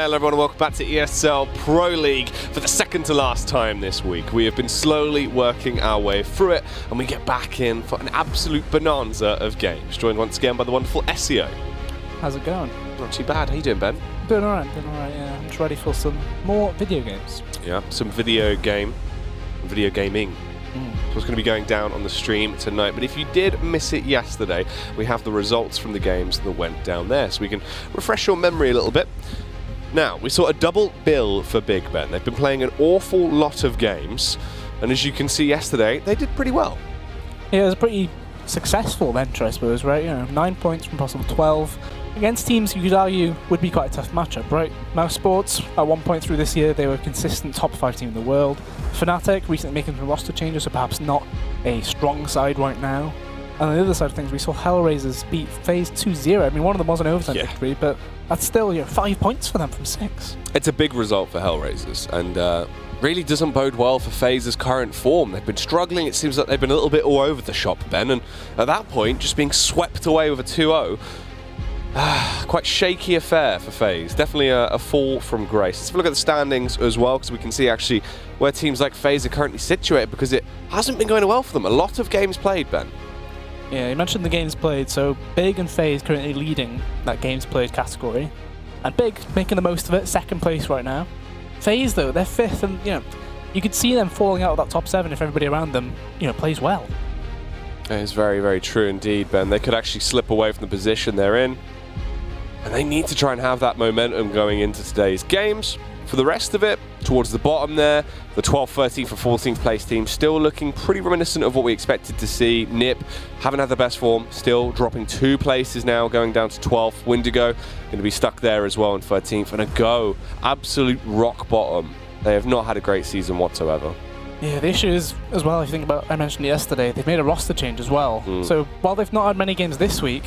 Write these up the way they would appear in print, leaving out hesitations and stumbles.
Hello everyone and welcome back to ESL Pro League for the second to last time this week. We have been slowly working our way through it and we get back in for an absolute bonanza of games. Joined once again by the wonderful SEO. How's it going? Not too bad. How you doing, Ben? Doing alright, yeah. I'm just ready for some more video games. Yeah, some video gaming. So it's going to be going down on the stream tonight, but if you did miss it yesterday, we have the results from the games that went down there, so we can refresh your memory a little bit. Now, we saw a double bill for Big Ben. They've been playing an awful lot of games, and as you can see yesterday, they did pretty well. Yeah, it was a pretty successful venture, I suppose, right? 9 points from possible 12 against teams you could argue would be quite a tough matchup, right? Mouse Sports, at one point through this year, they were a consistent top 5 team in the world. Fnatic recently making some roster changes, so perhaps not a strong side right now. And on the other side of things, we saw Hellraisers beat FaZe 2-0. I mean, one of them was an overtime victory, but that's still 5 points for them from 6. It's a big result for Hellraisers, and really doesn't bode well for FaZe's current form. They've been struggling. It seems like they've been a little bit all over the shop, Ben, and at that point, just being swept away with a 2-0. Quite shaky affair for FaZe. Definitely a fall from grace. Let's have a look at the standings as well, because we can see actually where teams like FaZe are currently situated, because it hasn't been going well for them. A lot of games played, Ben. Yeah, you mentioned the games played, so Big and FaZe currently leading that games played category. And Big making the most of it, second place right now. FaZe, though, they're 5th, and you could see them falling out of that top 7 if everybody around them plays well. It is very, very true indeed, Ben. They could actually slip away from the position they're in. And they need to try and have that momentum going into today's games. For the rest of it, towards the bottom there, the 12th, 13th, and 14th place team still looking pretty reminiscent of what we expected to see. Nip haven't had the best form, still dropping 2 places now, going down to 12th. Windigo going to be stuck there as well in 13th. And a Go, absolute rock bottom. They have not had a great season whatsoever. Yeah, the issue is, as well, if you think about, I mentioned yesterday, they've made a roster change as well. So while they've not had many games this week,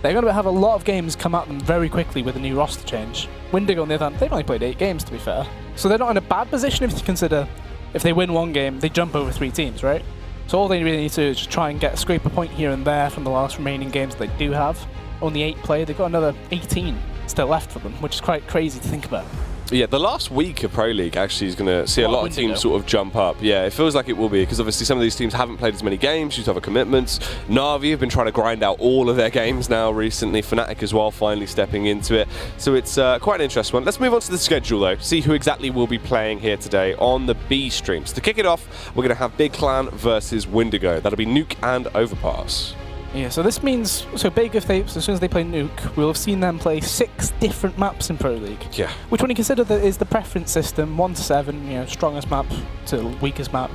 they're going to have a lot of games come at them very quickly with a new roster change. Windigo, on the other hand, they've only played 8 games, to be fair. So they're not in a bad position if you consider if they win 1 game, they jump over 3 teams, right? So all they really need to do is just try and scrape a point here and there from the last remaining games they do have. Only 8 played, they've got another 18 still left for them, which is quite crazy to think about. Yeah, the last week of Pro League actually is going to see a lot of teams sort of jump up. Yeah, it feels like it will be, because obviously some of these teams haven't played as many games due to other commitments. Na'Vi have been trying to grind out all of their games now recently. Fnatic as well, finally stepping into it. So it's quite an interesting one. Let's move on to the schedule though, see who exactly will be playing here today on the B streams. To kick it off, we're going to have Big Clan versus Windigo. That'll be Nuke and Overpass. Yeah, so this means, so Big, so as soon as they play Nuke, we'll have seen them play 6 different maps in Pro League. Yeah. Which, when you consider that is the preference system, 1 to 7, strongest map to weakest map,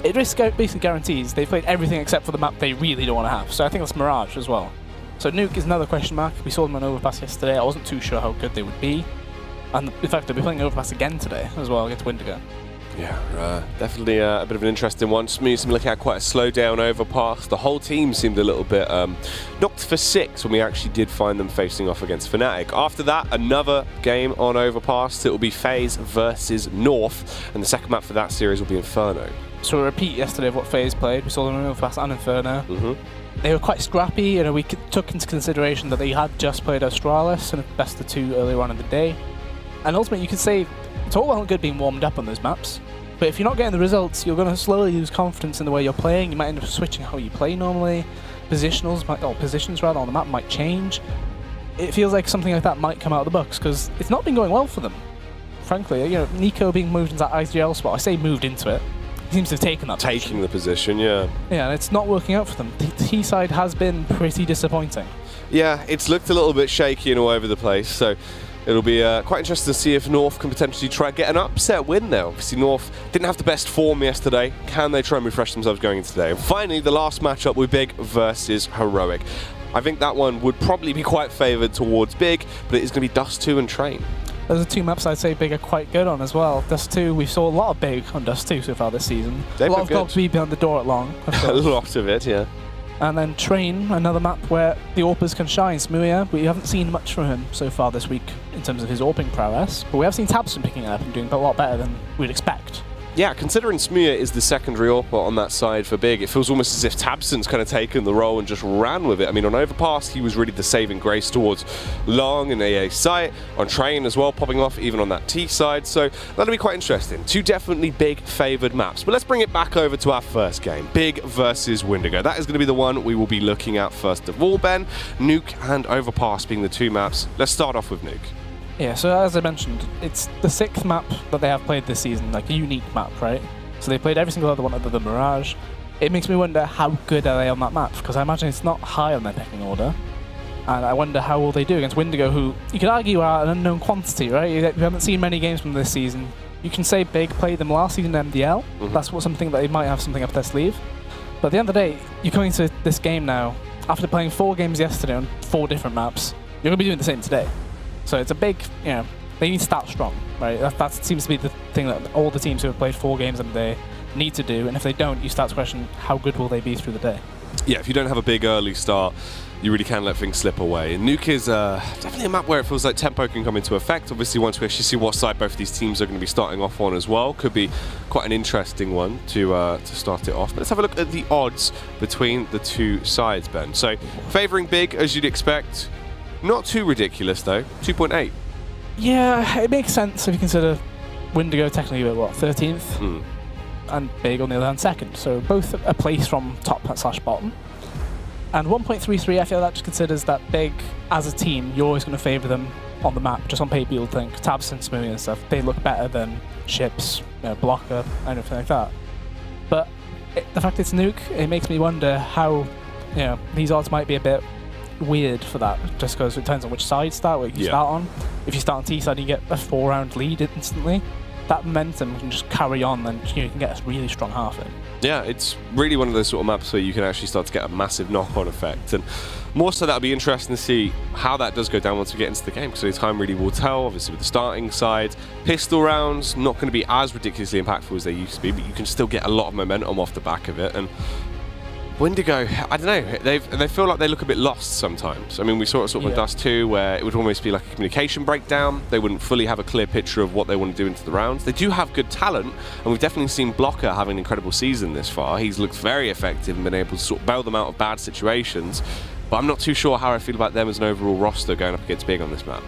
it basically guarantees they've played everything except for the map they really don't want to have. So I think that's Mirage as well. So Nuke is another question mark. We saw them on Overpass yesterday. I wasn't too sure how good they would be. And in fact, they'll be playing Overpass again today as well against Windigo. Yeah, definitely a bit of an interesting one. Smooth, looking at quite a slow down Overpass. The whole team seemed a little bit knocked for 6 when we actually did find them facing off against Fnatic. After that, another game on Overpass. It will be FaZe versus North, and the second map for that series will be Inferno. So a repeat yesterday of what FaZe played. We saw them on Overpass and Inferno. They were quite scrappy. We took into consideration that they had just played Australis and a best of 2 earlier on in the day. And ultimately, you could say it's all well and good being warmed up on those maps, but if you're not getting the results, you're going to slowly lose confidence in the way you're playing. You might end up switching how you play normally. Positions on the map might change. It feels like something like that might come out of the books because it's not been going well for them. Frankly, Nico being moved into that IGL spot. I say moved into it. He seems to have taken that position. The position, yeah. Yeah, and it's not working out for them. The T side has been pretty disappointing. Yeah, it's looked a little bit shaky and all over the place. So it'll be quite interesting to see if North can potentially try and get an upset win now. Obviously, North didn't have the best form yesterday. Can they try and refresh themselves going into today? And finally, the last matchup with Big versus Heroic. I think that one would probably be quite favoured towards Big, but it is going to be Dust 2 and Train. Those are 2 maps I'd say Big are quite good on as well. Dust 2, we saw a lot of Big on Dust 2 so far this season. A lot of Gogs be behind the door at long. A lot of it, yeah. And then Train, another map where the AWPers can shine. Smooya, we haven't seen much from him so far this week in terms of his AWPing prowess, but we have seen Tabson picking it up and doing a lot better than we'd expect. Yeah, considering Smooya is the secondary AWP on that side for Big, it feels almost as if Tabson's kind of taken the role and just ran with it. I mean, on Overpass, he was really the saving grace towards Long and AA site, on Train as well, popping off even on that T side, so that'll be quite interesting. Two definitely Big favoured maps, but let's bring it back over to our first game, Big versus Windigo. That is going to be the one we will be looking at first of all, Ben. Nuke and Overpass being the two maps. Let's start off with Nuke. Yeah, so as I mentioned, it's the 6th map that they have played this season, like a unique map, right? So they played every single other one other than Mirage. It makes me wonder how good are they on that map, because I imagine it's not high on their pecking order. And I wonder how will they do against Windigo, who you could argue are an unknown quantity, right? You haven't seen many games from this season. You can say Big played them last season in MDL. That's something that they might have something up their sleeve. But at the end of the day, you're coming to this game now, after playing 4 games yesterday on 4 different maps, you're going to be doing the same today. So it's a big, they need to start strong, right? That seems to be the thing that all the teams who have played 4 games in a day need to do, and if they don't, you start to question how good will they be through the day. Yeah, if you don't have a big early start, you really can let things slip away. And Nuke is definitely a map where it feels like tempo can come into effect. Obviously, once we actually see what side both of these teams are going to be starting off on as well, could be quite an interesting one to start it off. But let's have a look at the odds between the two sides, Ben. So, favouring Big, as you'd expect. Not too ridiculous, though. 2.8. Yeah, it makes sense if you consider Windigo technically at, what, 13th? And Big on the other hand 2nd. So both a place from top/bottom. And 1.33, I feel that just considers that Big, as a team, you're always going to favour them on the map. Just on paper, you'll think Tabs and Smoothie and stuff, they look better than Ships, Blocker, and everything like that. But the fact it's Nuke, it makes me wonder how, these odds might be a bit weird for that, just because it depends on which side you start on. If you start on T side, you get a 4-round lead instantly. That momentum can just carry on, and you can get a really strong half in. Yeah, it's really one of those sort of maps where you can actually start to get a massive knock-on effect, and more so that'll be interesting to see how that does go down once we get into the game, because time really will tell. Obviously with the starting side, pistol rounds not going to be as ridiculously impactful as they used to be, but you can still get a lot of momentum off the back of it. And Windigo, I don't know, they feel like they look a bit lost sometimes. I mean, we saw it sort of in Dust 2, where it would almost be like a communication breakdown. They wouldn't fully have a clear picture of what they want to do into the rounds. They do have good talent, and we've definitely seen Blocker having an incredible season this far. He's looked very effective and been able to sort of bail them out of bad situations, but I'm not too sure how I feel about them as an overall roster going up against Big on this map.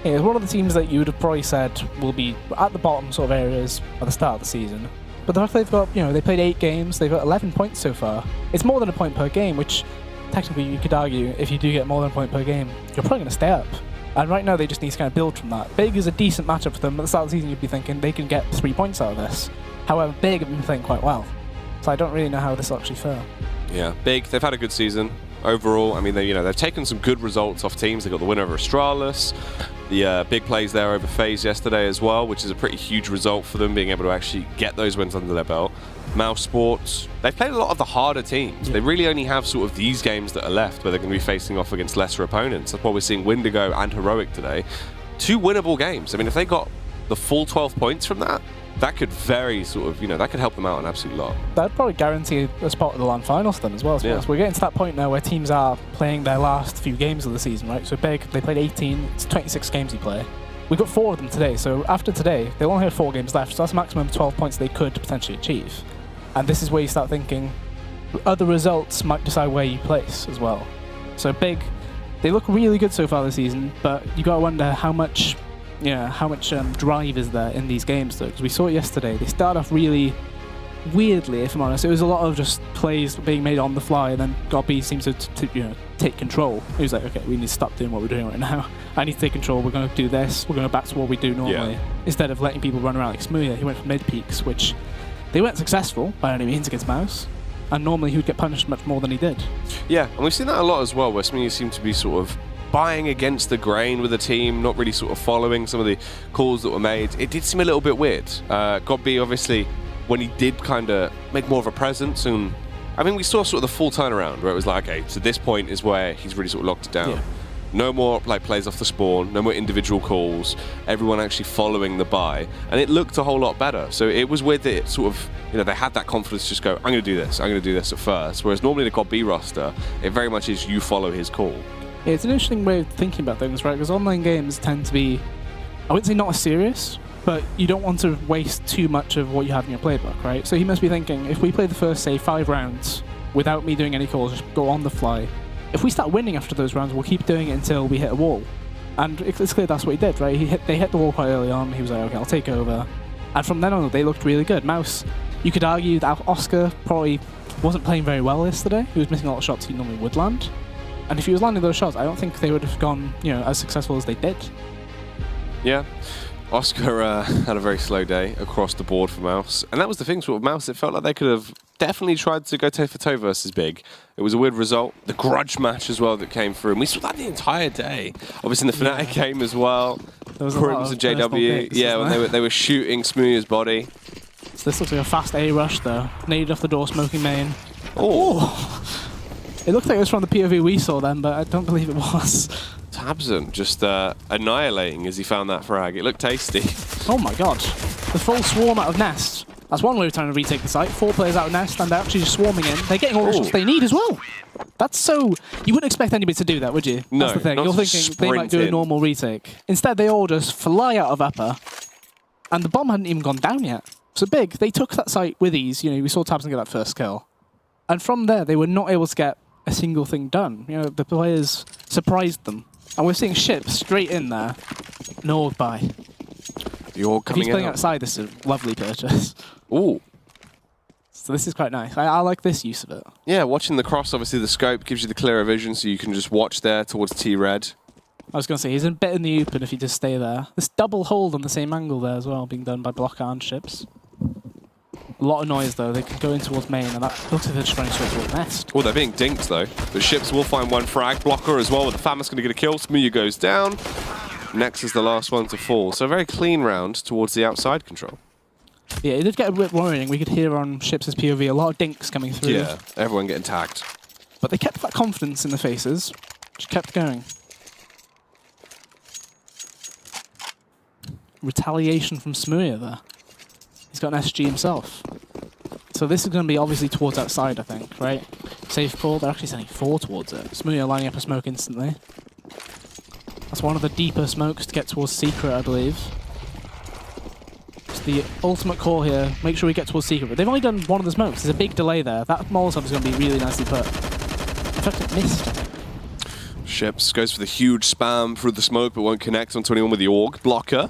Yeah, it's one of the teams that you would have probably said will be at the bottom sort of areas at the start of the season. But the fact they've got, they played 8 games, they've got 11 points so far. It's more than a point per game, which technically you could argue if you do get more than a point per game, you're probably going to stay up. And right now they just need to kind of build from that. Big is a decent matchup for them. At the start of the season you'd be thinking they can get 3 points out of this. However, Big have been playing quite well. So I don't really know how this will actually fare. Yeah, Big, they've had a good season. Overall, I mean, they've taken some good results off teams. They got the win over Astralis, the big plays there over FaZe yesterday as well, which is a pretty huge result for them, being able to actually get those wins under their belt. Mouse Sports, they've played a lot of the harder teams. Yeah. They really only have sort of these games that are left where they're going to be facing off against lesser opponents. That's why we're seeing Windigo and Heroic today. 2 winnable games. I mean, if they got the full 12 points from that, that could very sort of, that could help them out an absolute lot. That'd probably guarantee a spot in the LAN finals for them as well. So we're getting to that point now where teams are playing their last few games of the season, right? So Big, they played 18, it's 26 games you play. We got 4 of them today, so after today, they'll only have 4 games left, so that's a maximum of 12 points they could potentially achieve. And this is where you start thinking other results might decide where you place as well. So Big, they look really good so far this season, but you got to wonder how much drive is there in these games, though, because we saw it yesterday. They started off really weirdly, if I'm honest. It was a lot of just plays being made on the fly, and then Gobby seems to take control. He was like, okay, we need to stop doing what we're doing right now. I need to take control. We're going to do this. We're going to back to what we do normally. Yeah. Instead of letting people run around like Smoothie, he went for mid peaks, which they weren't successful by any means against Mouse. And normally he would get punished much more than he did. Yeah, and we've seen that a lot as well, where Smoothie seemed to be sort of buying against the grain with the team, not really sort of following some of the calls that were made. It did seem a little bit weird. Godby, obviously, when he did kind of make more of a presence, and I mean, we saw sort of the full turnaround where it was like, okay, so this point is where he's really sort of locked it down. Yeah. No more like plays off the spawn, no more individual calls, everyone actually following the buy, and it looked a whole lot better. So it was weird that it sort of, they had that confidence to just go, I'm going to do this at first, whereas normally the God B roster, it very much is you follow his call. Yeah, it's an interesting way of thinking about things, right? Because online games tend to be, I wouldn't say not as serious, but but you don't want to waste too much of what you have in your playbook, right? So he must be thinking, if we play the first, say, 5 rounds without me doing any calls, just go on the fly. If we start winning after those rounds, we'll keep doing it until we hit a wall. And it's clear that's what he did, right? They hit the wall quite early on. He was like, okay, I'll take over. And from then on, they looked really good. Mouse, you could argue that Oscar probably wasn't playing very well yesterday. He was missing a lot of shots he normally would land. And if he was landing those shots, I don't think they would have gone, as successful as they did. Yeah. Oscar had a very slow day across the board for Mouse. And that was the thing with Mouse. It felt like they could have definitely tried to go toe for toe versus Big. It was a weird result. The grudge match as well that came through. And we saw that the entire day. Obviously in the Fnatic game as well. There was a lot of JW. Yeah, when they were shooting Smooya's body. So this looks like a fast A rush though. Naded off the door, smoking main. Oh! It looked like it was from the POV we saw then, but I don't believe it was. Tabson just annihilating as he found that frag. It looked tasty. Oh my god. The full swarm out of Nest. That's one way of trying to retake the site. 4 players out of Nest and they're actually just swarming in. They're getting all the shots they need as well. That's so... You wouldn't expect anybody to do that, would you? No. That's the thing. You're thinking they might do a normal retake. Instead, they all just fly out of upper. And the bomb hadn't even gone down yet. So Big, they took that site with ease. We saw Tabson get that first kill. And from there, they were not able to get a single thing done. The players surprised them. And we're seeing ships straight in there. No by. The Org coming in. If he's playing outside, this is a lovely purchase. Ooh. So this is quite nice. I like this use of it. Yeah, watching the cross, obviously the scope gives you the clearer vision, so you can just watch there towards T-Red. I was going to say, he's a bit in the open if you just stay there. This double hold on the same angle there as well, being done by Blocker and ships. A lot of noise though. They could go in towards main, and that looks like they're just trying to switch towards Nest. Oh, they're being dinked though. The ships will find one frag. Blocker as well, with the Famous going to get a kill. Smooya goes down. Next is the last one to fall. So a very clean round towards the outside control. Yeah, it did get a bit worrying. We could hear on ships' POV a lot of dinks coming through. Yeah, everyone getting tagged. But they kept that confidence in the faces. Just kept going. Retaliation from Smooya there. He's got an SG himself. So this is going to be obviously towards outside, I think, right? Safe call. They're actually sending 4 towards it. Smooya lining up a smoke instantly. That's one of the deeper smokes to get towards Secret, I believe. It's the ultimate call here. Make sure we get towards Secret. But they've only done one of the smokes. There's a big delay there. That Molotov is going to be really nicely put. In fact, it missed. Ships goes for the huge spam through the smoke, but won't connect onto anyone with the Org. Blocker.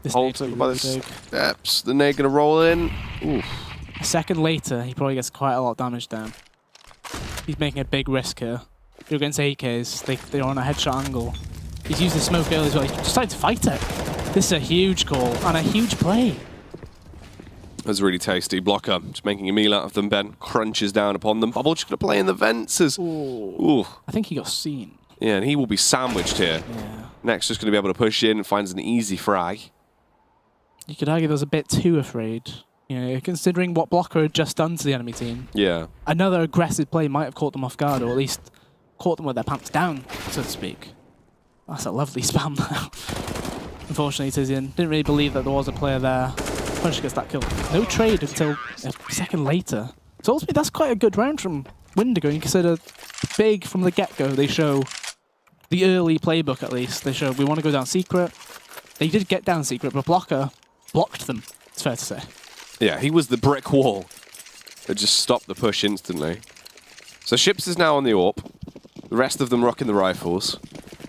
This holds it by the steps. The nade going to roll in. Oof. A second later, he probably gets quite a lot of damage down. He's making a big risk here. You're against AKs. They're on a headshot angle. He's used the smoke early as well. He's decided to fight it. This is a huge call and a huge play. That's really tasty. Blocker just making a meal out of them. Ben crunches down upon them. Bubble just going to play in the vents. Ooh. I think he got seen. Yeah, and he will be sandwiched here. Yeah. Next, just going to be able to push in and finds an easy frag. You could argue they was a bit too afraid. Considering what Blocker had just done to the enemy team. Yeah. Another aggressive play might have caught them off guard, or at least caught them with their pants down, so to speak. That's a lovely spam now. Unfortunately, Tizian didn't really believe that there was a player there. Punisher gets that kill. No trade until a second later. So ultimately, that's quite a good round from Windigo. You consider Big from the get-go. They show the early playbook, at least. They show we want to go down Secret. They did get down Secret, but Blocker blocked them, it's fair to say. Yeah, he was the brick wall that just stopped the push instantly. So Ships is now on the AWP. The rest of them rocking the rifles.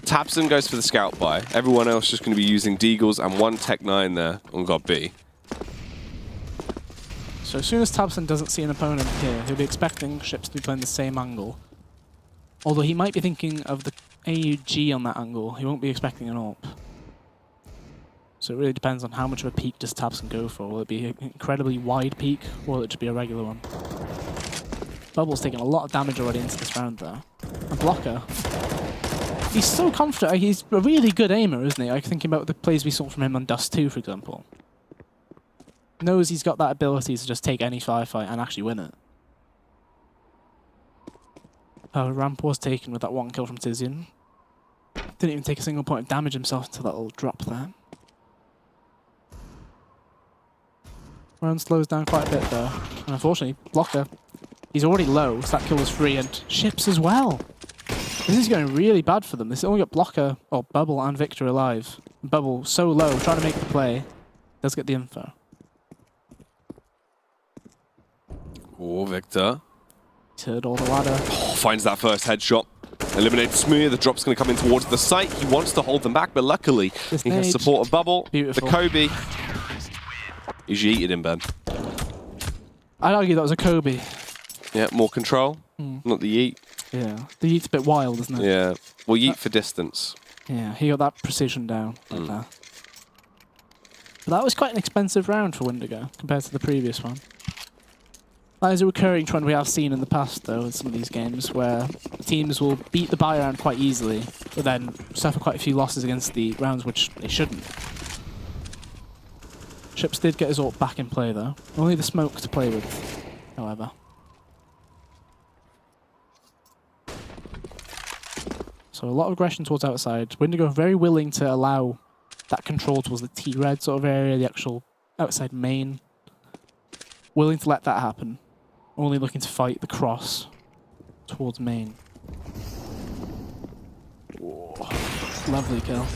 Tabson goes for the scout buy. Everyone else just going to be using Deagles and 1 Tech 9 there on God B. So as soon as Tabson doesn't see an opponent here, he'll be expecting Ships to be playing the same angle. Although he might be thinking of the AUG on that angle. He won't be expecting an AWP. So it really depends on how much of a peak does Tabson go for. Will it be an incredibly wide peak, or will it just be a regular one? Bubble's taking a lot of damage already into this round, though. And Blocker, he's so confident. He's a really good aimer, isn't he? Like, thinking about the plays we saw from him on Dust 2, for example. Knows he's got that ability to just take any firefight and actually win it. Ramp was taken with that 1 kill from Tizian. Didn't even take a single point of damage himself until that little drop there. Round slows down quite a bit though. And unfortunately, Blocker, he's already low, so that kill was free, and Ships as well. This is going really bad for them. This only got Blocker, or Bubble and Victor alive. Bubble so low, trying to make the play. Does get the info. Oh, Victor. He's heard all the ladder. Oh, finds that first headshot. Eliminates Smooth. The drop's going to come in towards the site. He wants to hold them back, but luckily he has support of Bubble. Beautiful. The Kobe. He's yeeted him, Ben. I'd argue that was a Kobe. Yeah, more control. Not the yeet. Yeah. The yeet's a bit wild, isn't it? Yeah. Well, yeet for distance. Yeah, he got that precision down like that. But that was quite an expensive round for Windigo compared to the previous one. That is a recurring trend we have seen in the past, though, in some of these games, where teams will beat the buy round quite easily, but then suffer quite a few losses against the rounds which they shouldn't. Ships did get his ult back in play, though. Only the smoke to play with, however. So a lot of aggression towards outside. Windigo very willing to allow that control towards the T-red sort of area, the actual outside main. Willing to let that happen. Only looking to fight the cross towards main. Whoa. Lovely kill.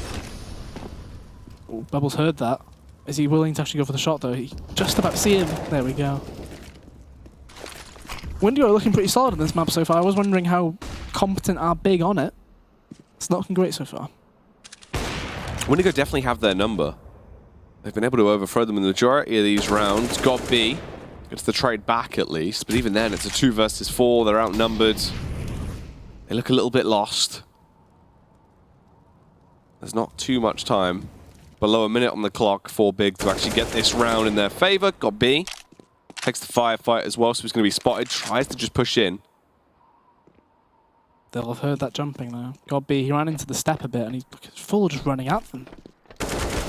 Oh, Bubbles heard that. Is he willing to actually go for the shot, though? He just about see him. There we go. Windigo are looking pretty solid on this map so far. I was wondering how competent are Big on it. It's not looking great so far. Windigo definitely have their number. They've been able to overthrow them in the majority of these rounds. Got B. Gets the trade back at least, but even then it's a 2 versus 4. They're outnumbered. They look a little bit lost. There's not too much time. Below a minute on the clock for Big to actually get this round in their favor. Got B. Takes the firefight as well, so he's going to be spotted. Tries to just push in. They'll have heard that jumping though. God B, he ran into the step a bit and he's full just running at them.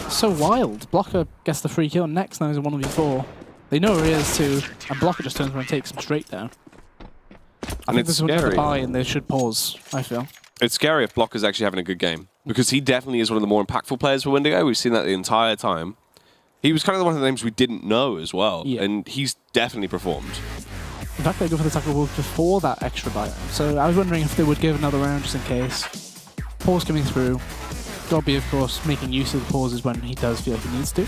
So wild. Blocker gets the free kill. Next now is a 1v4. They know where he is too, and Blocker just turns around and takes him straight down. I think this is another buy and they should pause, I feel. It's scary if Blocker's actually having a good game, because he definitely is one of the more impactful players for Windigo. We've seen that the entire time. He was kind of one of the names we didn't know as well, and he's definitely performed. In fact, they go for the tackle before that extra buy. So I was wondering if they would give another round just in case. Pause coming through. Dobby, of course, making use of the pauses when he does feel like he needs to.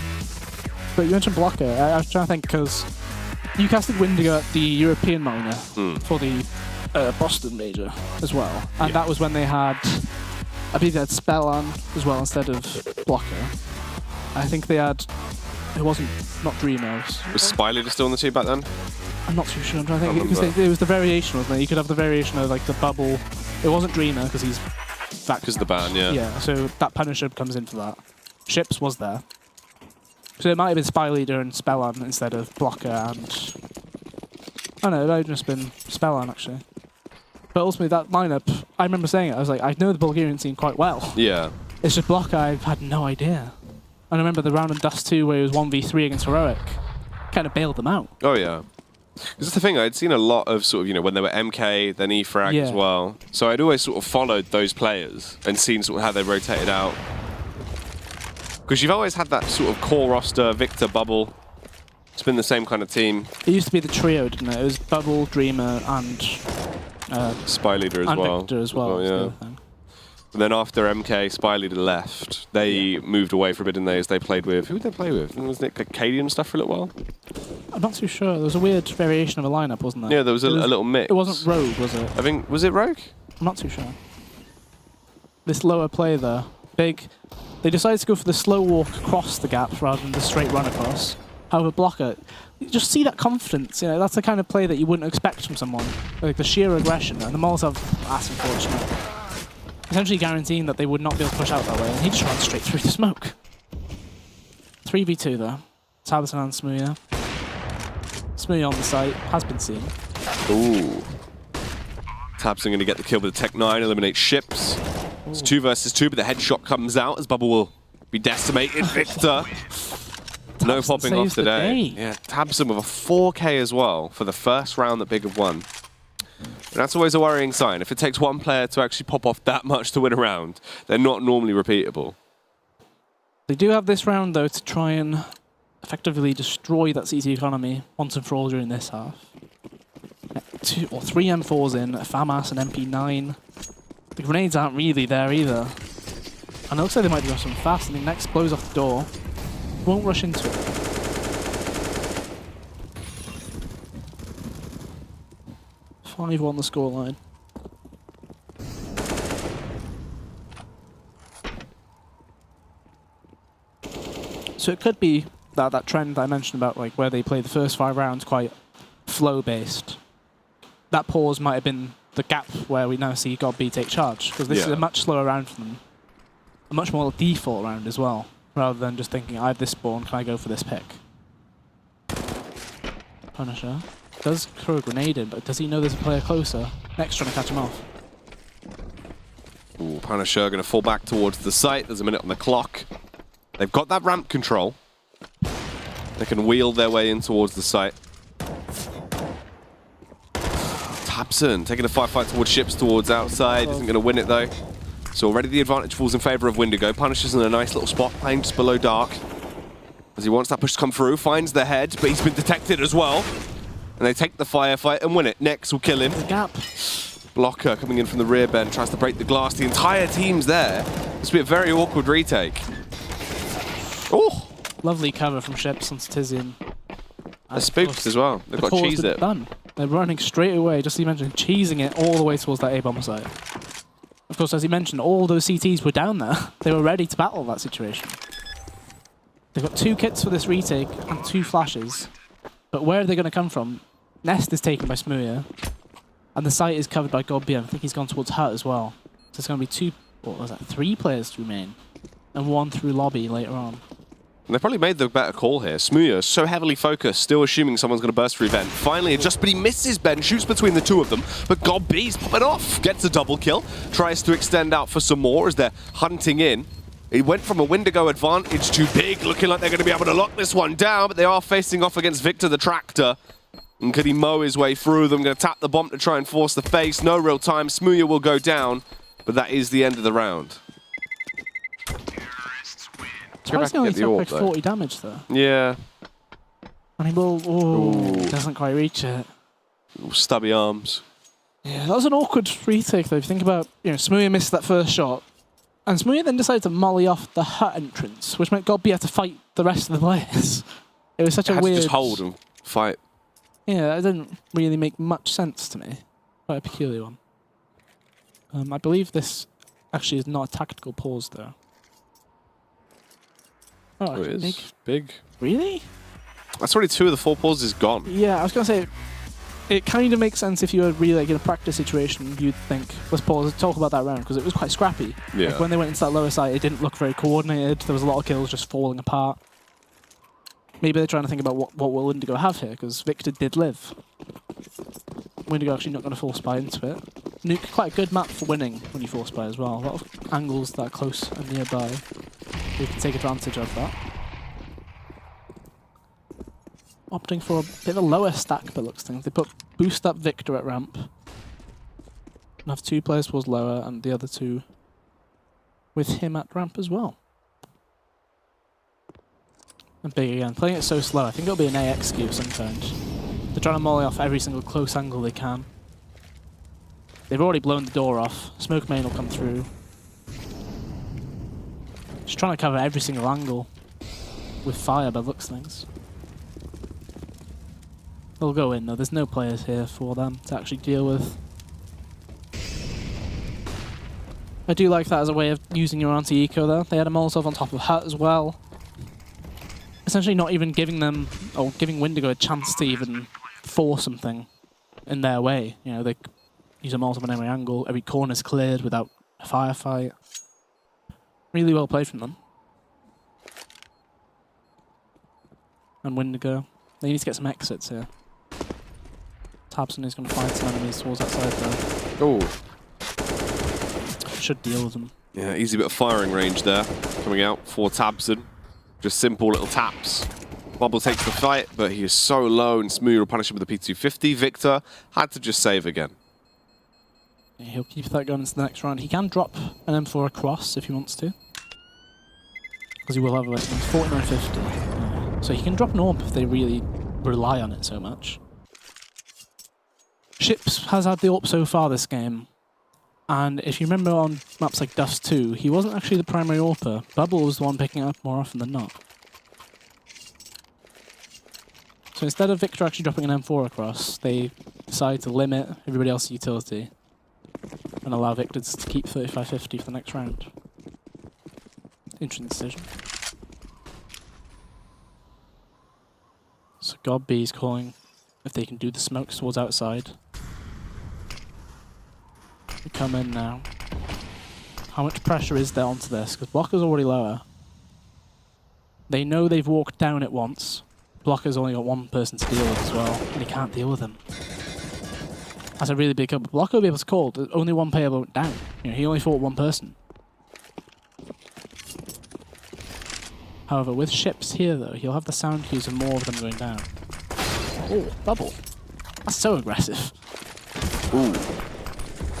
But you mentioned Blocker. I was trying to think because you casted Windigo at the European minor for the Boston major as well. And that was when they had, I believe they had Spell on as well instead of Blocker. I think they had, it wasn't, not Dreamers. Was Spy Leader still on the team back then? I'm not too sure. I'm trying to think because it was the variation, wasn't it? You could have the variation of like the bubble. It wasn't Dreamer because he's that. Because the ban, yeah. Yeah, so that Punisher comes in for that. Ships was there. So it might have been Spy Leader and Spellon instead of Blocker and... Oh no, it might have just been Spellon actually. But ultimately that lineup, I remember saying it, I was like, I know the Bulgarian scene quite well. Yeah. It's just Blocker, I've had no idea. And I remember the round in Dust 2 where it was 1v3 against Heroic. Kind of bailed them out. Oh yeah. Because that's the thing, I'd seen a lot of sort of, you know, when they were MK, then EFrag as well. So I'd always sort of followed those players and seen sort of how they rotated out. Because you've always had that sort of core roster, Victor, Bubble. It's been the same kind of team. It used to be the trio, didn't it? It was Bubble, Dreamer, and... Spy Leader as and well. Victor as well. Yeah. And then after MK, Spy Leader left, they moved away for a bit, didn't they, as they played with... Who did they play with? Was it Acadian stuff for a little while? I'm not too sure. There was a weird variation of a lineup, wasn't there? Yeah, there was a little mix. It wasn't Rogue, was it? I think... Was it Rogue? I'm not too sure. This lower play there, Big... They decided to go for the slow walk across the gap rather than the straight run across. However, Blocker, you just see that confidence. You know, that's the kind of play that you wouldn't expect from someone. Like the sheer aggression. And the Molotov, that's unfortunate. Essentially guaranteeing that they would not be able to push out that way. And he just runs straight through the smoke. 3v2 though. Tabison and Smooya. Smooya on the site, has been seen. Ooh. Tabson going to get the kill with the Tech 9, eliminate ships. It's 2 versus 2, but the headshot comes out as Bubble will be decimated. Victor. No popping off today. Yeah, Tabson with a 4K as well for the first round that Big have won. And that's always a worrying sign. If it takes one player to actually pop off that much to win a round, they're not normally repeatable. They do have this round, though, to try and effectively destroy that CT economy once and for all during this half. 2 or 3 M4s in, a FAMAS, an MP9. The grenades aren't really there either. And it looks like they might do something fast. I mean, next blows off the door. Won't rush into it. Five on the scoreline. So it could be that trend I mentioned about like where they play the first 5 rounds quite flow-based. That pause might have been the gap where we now see God B take charge, because this is a much slower round for them. A much more default round as well, rather than just thinking, I have this spawn, can I go for this pick? Punisher does throw a grenade in, but does he know there's a player closer? Next trying to catch him off. Ooh, Punisher going to fall back towards the site. There's a minute on the clock. They've got that ramp control. They can wheel their way in towards the site. Tabson taking a fight towards ships towards outside. Isn't going to win it though. So already the advantage falls in favor of Windigo. Punisher's in a nice little spot, playing just below Dark. As he wants that push to come through, finds the head, but he's been detected as well. And they take the firefight and win it. Next will kill him. The gap. Blocker coming in from the rear bend, tries to break the glass. The entire team's there. This will be a very awkward retake. Oh! Lovely cover from Ships onto Tizian. They're spooked as well. They've got cheesed it. Done. They're running straight away, just as you mentioned, cheesing it all the way towards that A-bomb site. Of course, as you mentioned, all those CTs were down there. They were ready to battle that situation. They've got 2 kits for this retake and 2 flashes. But where are they going to come from? Nest is taken by Smooya. And the site is covered by God B. I think he's gone towards Hut as well. So it's going to be 3 players to remain. And 1 through lobby later on. And they probably made the better call here. Smooya so heavily focused, still assuming someone's going to burst through vent. Finally, but he misses Ben, shoots between the 2 of them, but God B's popping off. Gets a double kill, tries to extend out for some more as they're hunting in. He went from a Windigo advantage to Big, looking like they're going to be able to lock this one down, but they are facing off against Victor the Tractor. And could he mow his way through them? Going to tap the bomb to try and force the face. No real time. Smooya will go down, but that is the end of the round. Surprisingly, he took like 40 damage there. Yeah. And he will... doesn't quite reach it. Stubby arms. Yeah, that was an awkward retake though. If you think about, Smooya missed that first shot. And Smooya then decided to molly off the Hut entrance, which meant God B had to fight the rest of the players. It was such a weird... to just hold and fight. Yeah, that didn't really make much sense to me. Quite a peculiar one. I believe this actually is not a tactical pause though. Oh, it is. Big. Really? That's already 2 of the 4 pauses gone. Yeah, I was going to say, it kind of makes sense if you were really like in a practice situation, you'd think, let's pause, talk about that round, because it was quite scrappy. Yeah. Like when they went into that lower side, it didn't look very coordinated. There was a lot of kills just falling apart. Maybe they're trying to think about what will Windigo have here, because Victor did live. Windigo actually not going to force buy into it. Nuke, quite a good map for winning when you force buy as well. A lot of angles that are close and nearby. We can take advantage of that. Opting for a bit of a lower stack by looks things. They put boost up Victor at ramp. And have 2 players towards lower and the other 2 with him at ramp as well. And Big again, playing it so slow. I think it'll be an AX skew of some kind. They're trying to molly off every single close angle they can. They've already blown the door off. Smoke main will come through. Just trying to cover every single angle with fire by looks things. They'll go in though, there's no players here for them to actually deal with. I do like that as a way of using your anti-eco there. They had a Molotov on top of Hut as well. Essentially not even giving them, or giving Windigo a chance to even force something in their way. They use a Molotov on every angle, every corner's cleared without a firefight. Really well played from them. And Windigo, they need to get some exits here. Tabson is going to find some enemies towards that side though. Oh. Should deal with them. Yeah, easy bit of firing range there. Coming out for Tabson. Just simple little taps. Bubble takes the fight, but he is so low and Smooya will punish him with a P250. Victor had to just save again. Yeah, he'll keep that going into the next round. He can drop an M4 across if he wants to. Because he will have like 4950. So he can drop an AWP if they really rely on it so much. Ships has had the AWP so far this game. And if you remember on maps like Dust 2, he wasn't actually the primary AWPer. Bubble was the one picking it up more often than not. So instead of Victor actually dropping an M4 across, they decide to limit everybody else's utility and allow Victor to keep 35-50 for the next round. Interesting decision. So God B is calling if they can do the smokes towards outside. We come in now. How much pressure is there onto this? Because Blocker's already lower. They know they've walked down it once. Blocker's only got one person to deal with as well, and he can't deal with them. That's a really big kill, but Blocker will be able to call. Only one player went down. You know, he only fought one person. However, with ships here though, he'll have the sound cues and more of them going down. Oh, double. That's so aggressive. Ooh.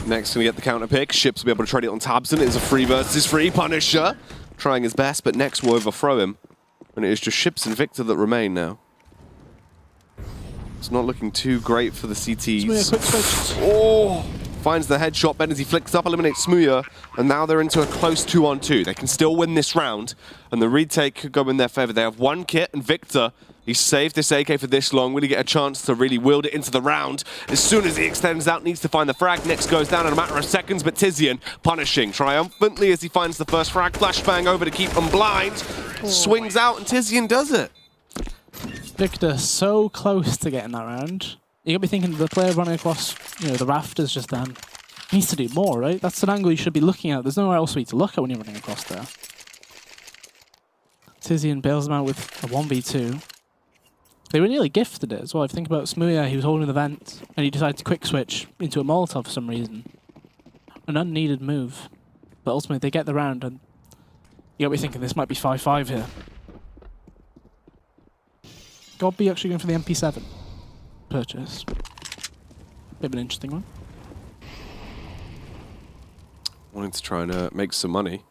Next, going to get the counter pick. Ships will be able to trade it on Tabson. It is a 3 versus 3. Punisher trying his best, but Next will overthrow him. And it is just Ships and Victor that remain now. It's not looking too great for the CTs. Quick switch. Oh! Finds the headshot. Ben as he flicks up, eliminates Smooya. And now they're into a close 2-on-2. They can still win this round. And the retake could go in their favor. They have one kit, and Victor, he's saved this AK for this long. Will he get a chance to really wield it into the round? As soon as he extends out, needs to find the frag. Next goes down in a matter of seconds, but Tizian punishing triumphantly as he finds the first frag. Flashbang over to keep them blind. Swings out, and Tizian does it. Victor so close to getting that round. You gotta be thinking the player running across, you know, the rafters just then needs to do more, right? That's an angle you should be looking at. There's nowhere else for you to look at when you're running across there. Tizian bails them out with a 1v2. They were nearly gifted it as well. If you think about Smooya, he was holding the vent and he decided to quick switch into a Molotov for some reason. An unneeded move. But ultimately they get the round and you gotta be thinking this might be 5-5 here. Godby actually going for the MP7 purchase. Bit of an interesting one. Wanting to try and make some money.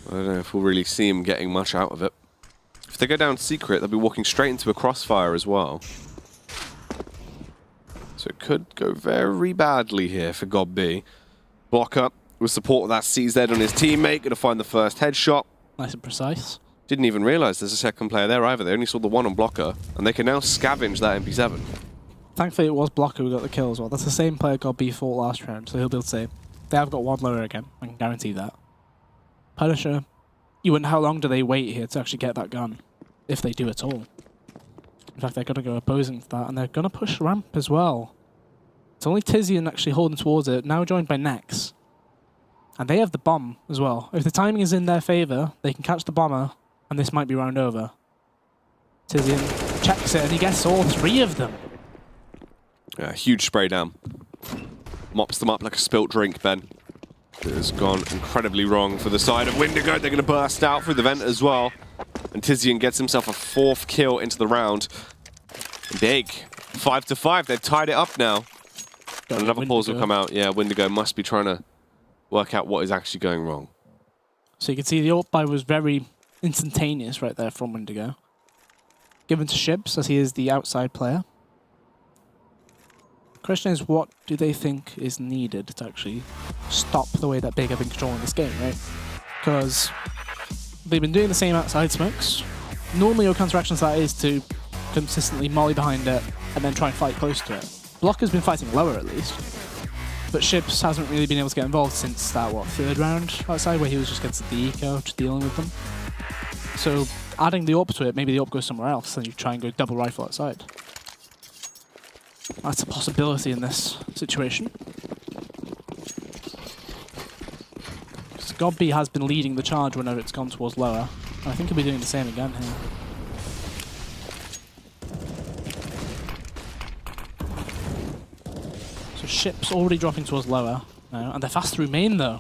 I don't know if we'll really see him getting much out of it. If they go down secret, they'll be walking straight into a crossfire as well. So it could go very badly here for Godby. Blocker with support of that CZ on his teammate, going to find the first headshot. Nice and precise. Didn't even realise there's a second player there either. They only saw the one on Blocker, and they can now scavenge that MP7. Thankfully it was Blocker who got the kill as well. That's the same player Godby fought last round, so he'll be able to say, they have got one lower again, I can guarantee that. Punisher, you wonder how long do they wait here to actually get that gun, if they do at all. In fact, they're going to go opposing to that, and they're going to push ramp as well. It's only Tizian actually holding towards it, now joined by Nex. And they have the bomb as well. If the timing is in their favour, they can catch the bomber, and this might be round over. Tizian checks it, and he gets all 3 of them. Yeah, huge spray down. Mops them up like a spilt drink, Ben. It has gone incredibly wrong for the side of Windigo. They're going to burst out through the vent as well. And Tizian gets himself a 4th kill into the round. Big. 5-5. They've tied it up now. And another pause will come out. Yeah, Windigo must be trying to work out what is actually going wrong. So you can see the ult buy was very instantaneous right there from Windigo. Given to Shibs, as he is the outside player. The question is, what do they think is needed to actually stop the way that Big have been controlling this game, right? Because they've been doing the same outside smokes. Normally your counteraction to that is to consistently molly behind it and then try and fight close to it. Blocker's been fighting lower at least. But Shibs hasn't really been able to get involved since that, what, 3rd round outside, where he was just against the eco, just dealing with them. So adding the AWP to it, maybe the AWP goes somewhere else, and you try and go double rifle outside. That's a possibility in this situation. Godby has been leading the charge whenever it's gone towards lower, and I think he'll be doing the same again here. So Ship's already dropping towards lower now, and they're fast through main though.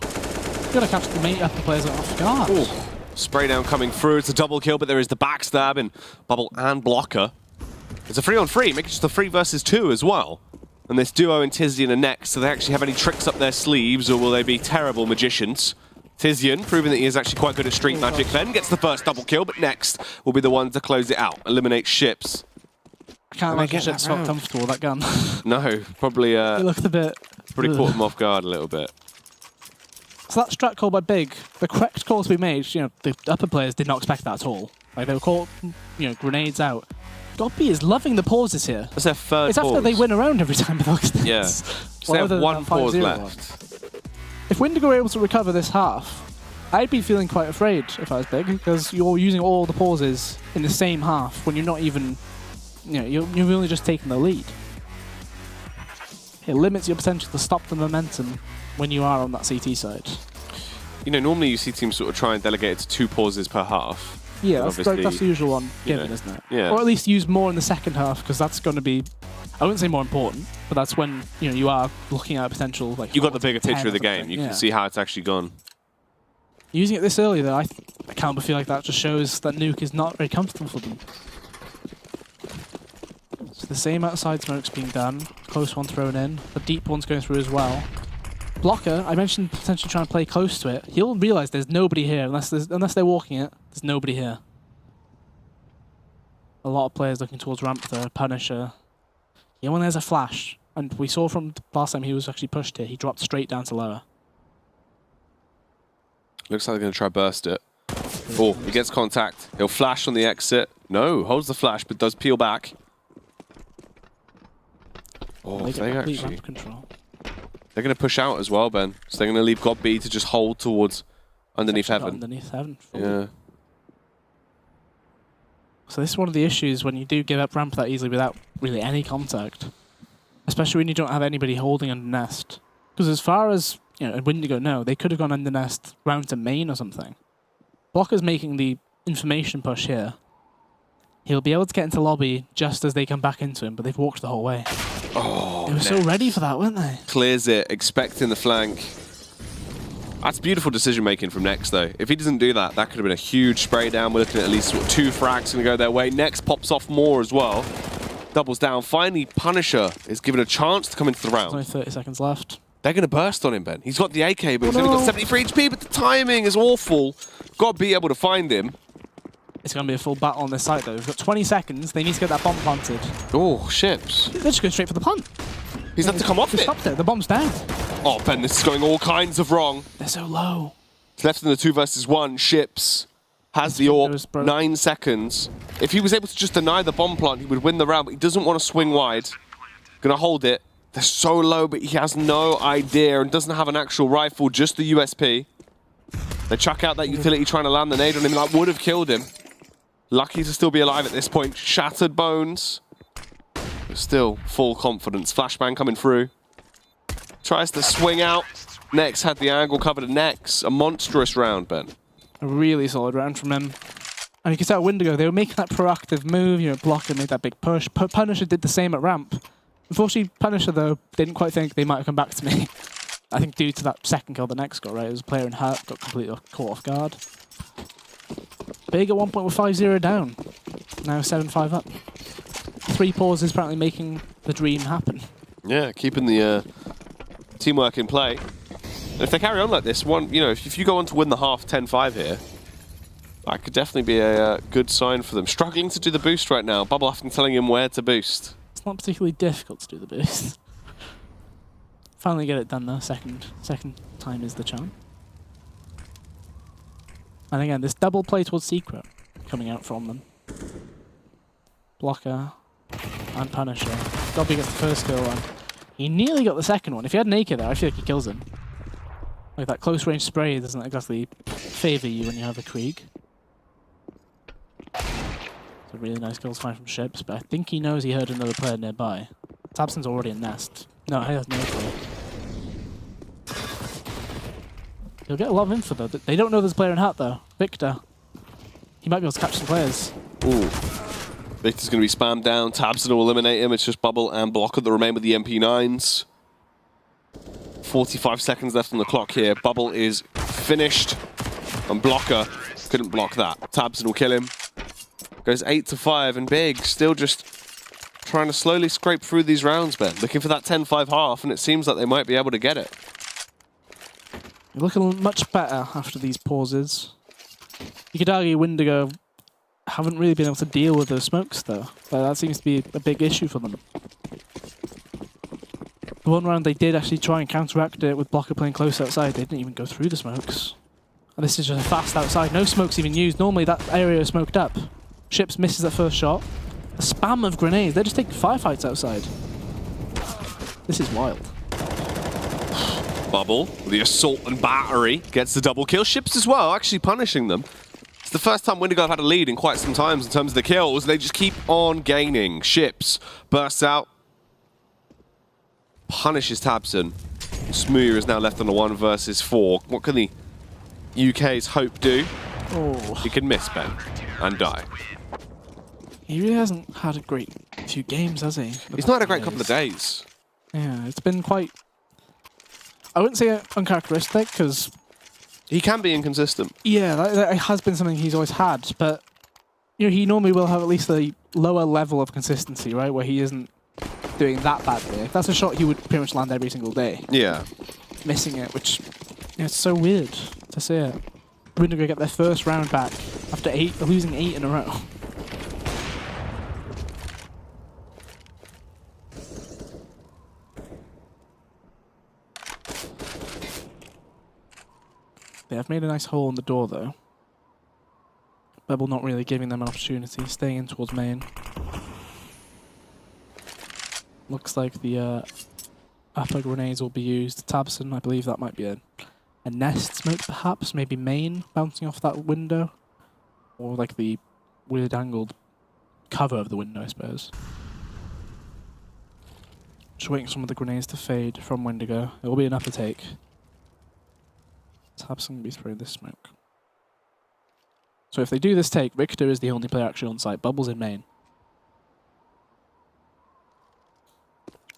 Gotta catch the main upper players off guard. Ooh. Spray down coming through. It's a double kill, but there is the backstab in Bubble and Blocker. It's a 3-on-3, making it just a 3 versus 2 as well. And this duo in Tizian and Nex, do they actually have any tricks up their sleeves, or will they be terrible magicians? Tizian, proving that he is actually quite good at street magic, then gets the first double kill, but Next will be the one to close it out. Eliminate Ships. I can't imagine Ships felt comfortable with that gun. No, probably it looked a bit... Probably caught him off guard a little bit. So that strat call by Big, the correct call to be made, you know, the upper players did not expect that at all. Like, they were caught, you know, grenades out. Goppy is loving the pauses here. That's their third It's pause. after they win around every time. Yeah. So they have one pause left. If Windigo were able to recover this half, I'd be feeling quite afraid if I was big, because you're using all the pauses in the same half when you're not even, you're only just taking the lead. It limits your potential to stop the momentum when you are on that CT side. Normally you see teams sort of try and delegate it to 2 pauses per half. Yeah, that's the usual one given, isn't it? Yeah. Or at least use more in the second half, because that's going to be, I wouldn't say more important, but that's when you are looking at a potential like. You got the bigger picture of the game. You can see how it's actually gone. Using it this early, though, I can't but feel like that just shows that Nuke is not very comfortable for them. So the same outside smokes being done, close one thrown in, the deep one's going through as well. Blocker, I mentioned potentially trying to play close to it. He'll realise there's nobody here unless they're walking it. There's nobody here. A lot of players looking towards ramp there. Punisher. Yeah, when there's a flash, and we saw from last time he was actually pushed here, he dropped straight down to lower. Looks like they're going to try burst it. Oh, he gets contact. He'll flash on the exit. No, holds the flash, but does peel back. Oh, they actually. Control. They're going to push out as well, Ben. So they're going to leave God B to just hold towards underneath heaven. Underneath heaven. Yeah. So this is one of the issues when you do give up ramp that easily without really any contact. Especially when you don't have anybody holding under nest. Because as far as, Windigo, no, they could have gone under nest round to main or something. Blocker's making the information push here. He'll be able to get into lobby just as they come back into him, but they've walked the whole way. Oh, they were so ready for that, weren't they? Clears it, expecting the flank. That's beautiful decision-making from Next, though. If he doesn't do that, that could have been a huge spray down. We're looking at least 2 frags going to go their way. Next pops off more as well. Doubles down. Finally, Punisher is given a chance to come into the round. There's only 30 seconds left. They're going to burst on him, Ben. He's got the AK, but he's only got 73 HP, but the timing is awful. Got to be able to find him. It's going to be a full battle on this site, though. We've got 20 seconds. They need to get that bomb planted. Oh, ships. They're just going straight for the plant. He's had to come off it. Stopped it. The bomb's down. Oh, Ben, this is going all kinds of wrong. They're so low. It's left in the 2 versus 1. Ships has the AWP. 9 seconds. If he was able to just deny the bomb plant, he would win the round, but he doesn't want to swing wide. Going to hold it. They're so low, but he has no idea and doesn't have an actual rifle, just the USP. They chuck out that utility trying to land the nade on him. That would have killed him. Lucky to still be alive at this point. Shattered bones. But still, full confidence. Flashbang coming through. Tries to swing out. Nex had the angle covered. Nex, a monstrous round, Ben. A really solid round from him. And you can tell Windigo, they were making that proactive move. Blocker made that big push. Punisher did the same at ramp. Unfortunately, Punisher, though, didn't quite think they might have come back to me. I think due to that second kill the Nex got, right? It was a player in hurt, got completely caught off guard. Big at one point with 5-0 down. Now 7-5 up. 3 pauses apparently making the dream happen. Yeah, keeping the teamwork in play. And if they carry on like this, if you go on to win the half 10-5 here, that could definitely be a good sign for them. Struggling to do the boost right now. Bubble often telling him where to boost. It's not particularly difficult to do the boost. Finally get it done though. Second time is the charm. And again, this double play towards Secret coming out from them. Blocker and Punisher. Dobby gets the first kill and he nearly got the second one. If he had Naked there, I feel like he kills him. Like that close range spray doesn't exactly favour you when you have a Krieg. It's a really nice kill find from Ships, but I think he knows he heard another player nearby. Tabson's already in nest. No, he has no clue. He'll get a lot of info though. They don't know there's a player in hat though. Victor. He might be able to catch some players. Ooh. Victor's going to be spammed down. Tabson will eliminate him. It's just Bubble and Blocker that remain with the MP9s. 45 seconds left on the clock here. Bubble is finished. And Blocker couldn't block that. Tabson will kill him. Goes 8-5 and Big still just trying to slowly scrape through these rounds, Ben. Looking for that 10-5 half, and it seems like they might be able to get it. You're looking much better after these pauses. You could argue Windigo haven't really been able to deal with those smokes though. But that seems to be a big issue for them. The one round they did actually try and counteract it with Blocker playing close outside. They didn't even go through the smokes. And this is just fast outside. No smokes even used. Normally that area is smoked up. Ships misses that first shot. a spam of grenades. They're just taking firefights outside. This is wild. Bubble, the assault and battery, gets the double kill. Ships as well, actually punishing them. It's the first time Windigo have had a lead in quite some times in terms of the kills. They just keep on gaining. Ships bursts out, punishes Tabson. Smooyer is now left on a 1 versus 4. What can the UK's Hope do? Oh. He can miss, Ben, and die. He really hasn't had a great few games, has he? He's not had a great couple of days. Yeah, it's been quite... I wouldn't say uncharacteristic, because... He can be inconsistent. Yeah, that has been something he's always had, but you know, he normally will have at least a lower level of consistency, right, where he isn't doing that badly. If that's a shot he would pretty much land every single day. Yeah. Missing it, which it's so weird to see it. Windigo get their first round back after losing 8 in a row. They have made a nice hole in the door, though. Bebel not really giving them an opportunity, staying in towards main. Looks like the upper grenades will be used. Tabson, I believe that might be a nest smoke, perhaps. Maybe main bouncing off that window. Or like the weird angled cover of the window, I suppose. Just waiting for some of the grenades to fade from Windigo. It will be an upper take. Tabson will be throwing this smoke. So if they do this take, Victor is the only player actually on site. Bubble's in main.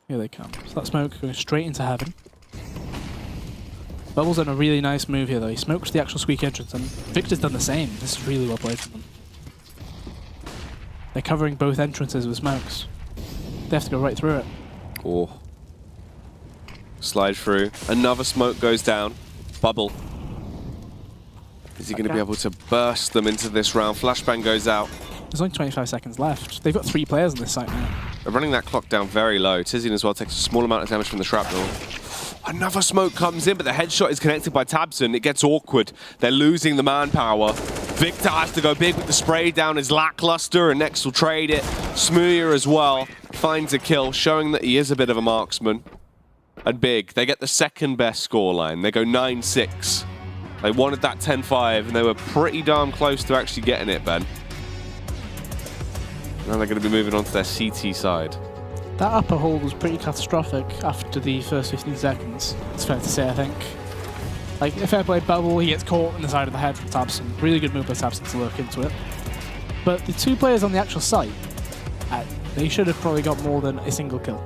Here they come. So that smoke going straight into heaven. Bubble's done a really nice move here though. He smokes the actual squeak entrance and Victor's done the same. This is really well played from them. They're covering both entrances with smokes. They have to go right through it. Oh. Slide through. Another smoke goes down. Bubble. Is he going to be able to burst them into this round? Flashbang goes out. There's only 25 seconds left. They've got 3 players on this site now. They're running that clock down very low. Tizian as well takes a small amount of damage from the shrapnel. Another smoke comes in, but the headshot is connected by Tabson. It gets awkward. They're losing the manpower. Victor has to go big with the spray down. Is lackluster, and next will trade it. Smooyer as well finds a kill, showing that he is a bit of a marksman. And big. They get the second best scoreline. They go 9-6. They wanted that 10-5, and they were pretty darn close to actually getting it, Ben. Now they're going to be moving on to their CT side. That upper hold was pretty catastrophic after the first 15 seconds. It's fair to say, I think. Like, if I play Bubble, he gets caught in the side of the head from Tabson. Really good move by Tabson to look into it. But the 2 players on the actual site, they should have probably got more than a single kill.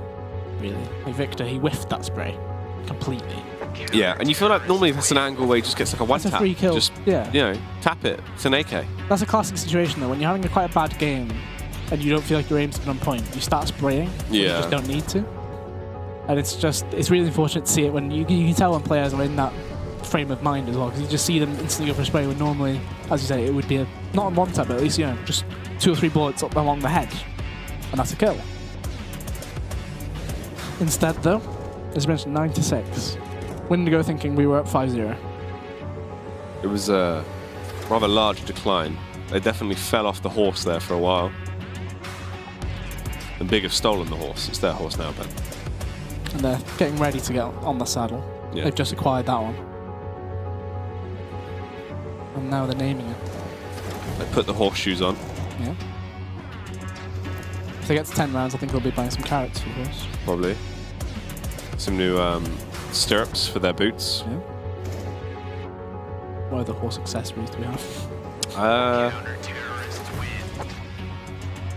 Really. Like Victor, he whiffed that spray completely. Yeah, and you feel like normally that's an angle where he just gets like a one tap. That's a free kill. Just, yeah. You know, tap it. It's an AK. That's a classic situation though. When you're having quite a bad game and you don't feel like your aim's been on point, you start spraying. Yeah. You just don't need to. And it's really unfortunate to see it when you can tell when players are in that frame of mind as well, because you just see them instantly go for a spray when normally, as you say, it would be not on one tap, but at least, you know, just 2 or 3 bullets up along the head. And that's a kill. Instead though, as mentioned, 9-6. Windigo thinking we were up 5-0. It was a rather large decline. They definitely fell off the horse there for a while. And Big have stolen the horse. It's their horse now, Ben. And they're getting ready to get on the saddle. Yeah. They've just acquired that one. And now they're naming it. They put the horseshoes on. Yeah. If they get to 10 rounds, I think they'll be buying some carrots for the horse. Probably. Some new stirrups for their boots. Yeah. What other horse accessories do we have?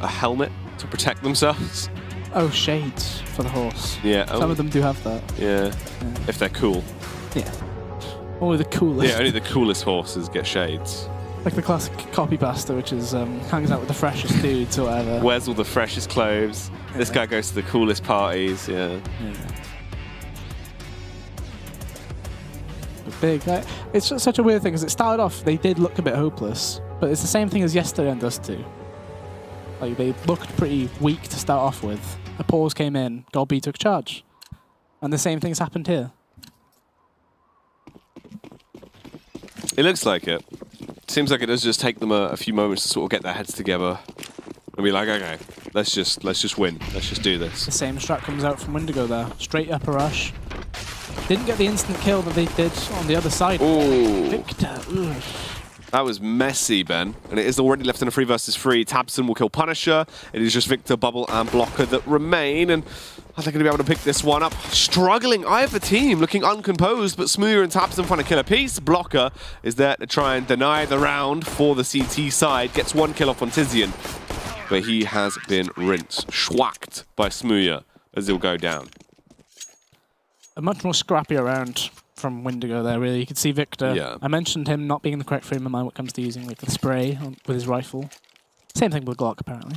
A helmet to protect themselves. Oh, shades for the horse. Yeah. Some of them do have that. Yeah. If they're cool. Yeah. Only the coolest. Yeah, only the coolest horses get shades. Like the classic copy pasta, which is hangs out with the freshest dudes or whatever. Wears all the freshest clothes. Yeah. This guy goes to the coolest parties. Yeah. Big. It's just such a weird thing because it started off, they did look a bit hopeless, but it's the same thing as yesterday and does too. Like they looked pretty weak to start off with. A pause came in, Golby took charge, and the same thing's happened here. It looks like it. Seems like it does just take them a few moments to sort of get their heads together and be like, okay, let's just win. Let's just do this. The same strat comes out from Windigo there. Straight upper rush. Didn't get the instant kill that they did on the other side. Ooh. Victor. Ooh. That was messy, Ben. And it is already left in a 3 versus 3. Tabson will kill Punisher. It is just Victor, Bubble, and Blocker that remain. And are they going to be able to pick this one up? Struggling either team, looking uncomposed, but Smooyer and Tabson find a kill apiece. Blocker is there to try and deny the round for the CT side. Gets 1 kill off on Tizian, but he has been rinsed. Schwacked by Smooyer as he'll go down. A much more scrappy round from Windigo there, really. You could see Victor. Yeah. I mentioned him not being in the correct frame of mind when it comes to using like the spray with his rifle. Same thing with Glock, apparently.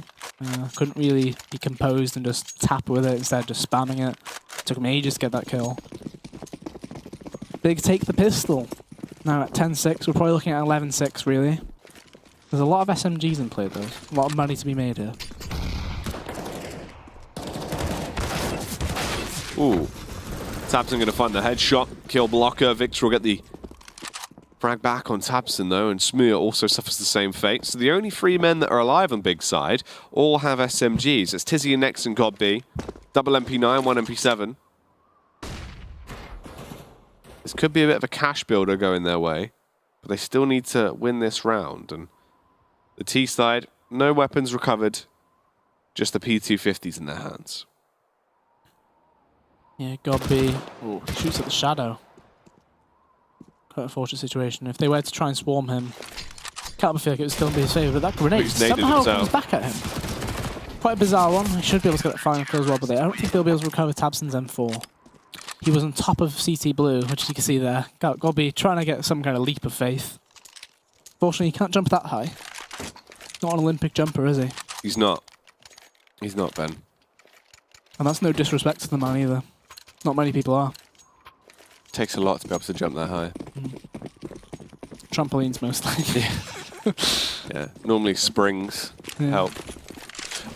Couldn't really be composed and just tap with it instead of just spamming it. Took him ages to get that kill. Big take the pistol. Now at 10-6, we're probably looking at 11-6, really. There's a lot of SMGs in play, though. A lot of money to be made here. Ooh. Tabson going to find the headshot, kill Blocker. Victor will get the frag back on Tabson, though, and Smooyer also suffers the same fate. So the only 3 men that are alive on Big Side all have SMGs. It's Tizian next and God B. Double MP9, 1 MP7. This could be a bit of a cash builder going their way, but they still need to win this round. And the T side, no weapons recovered, just the P250s in their hands. Yeah, God B. Ooh, shoots at the shadow. Quite a fortunate situation. If they were to try and swarm him, can't feel like it would still be his favour, but that grenade somehow comes back at him. Quite a bizarre one. He should be able to get that final kill as well, but I don't think they'll be able to recover Tabson's M4. He was on top of CT Blue, which you can see there. Got to be trying to get some kind of leap of faith. Fortunately, he can't jump that high. Not an Olympic jumper, is he? He's not. He's not, Ben. And that's no disrespect to the man either. Not many people are. Takes a lot to be able to jump that high. Trampolines mostly. Yeah. Normally springs help.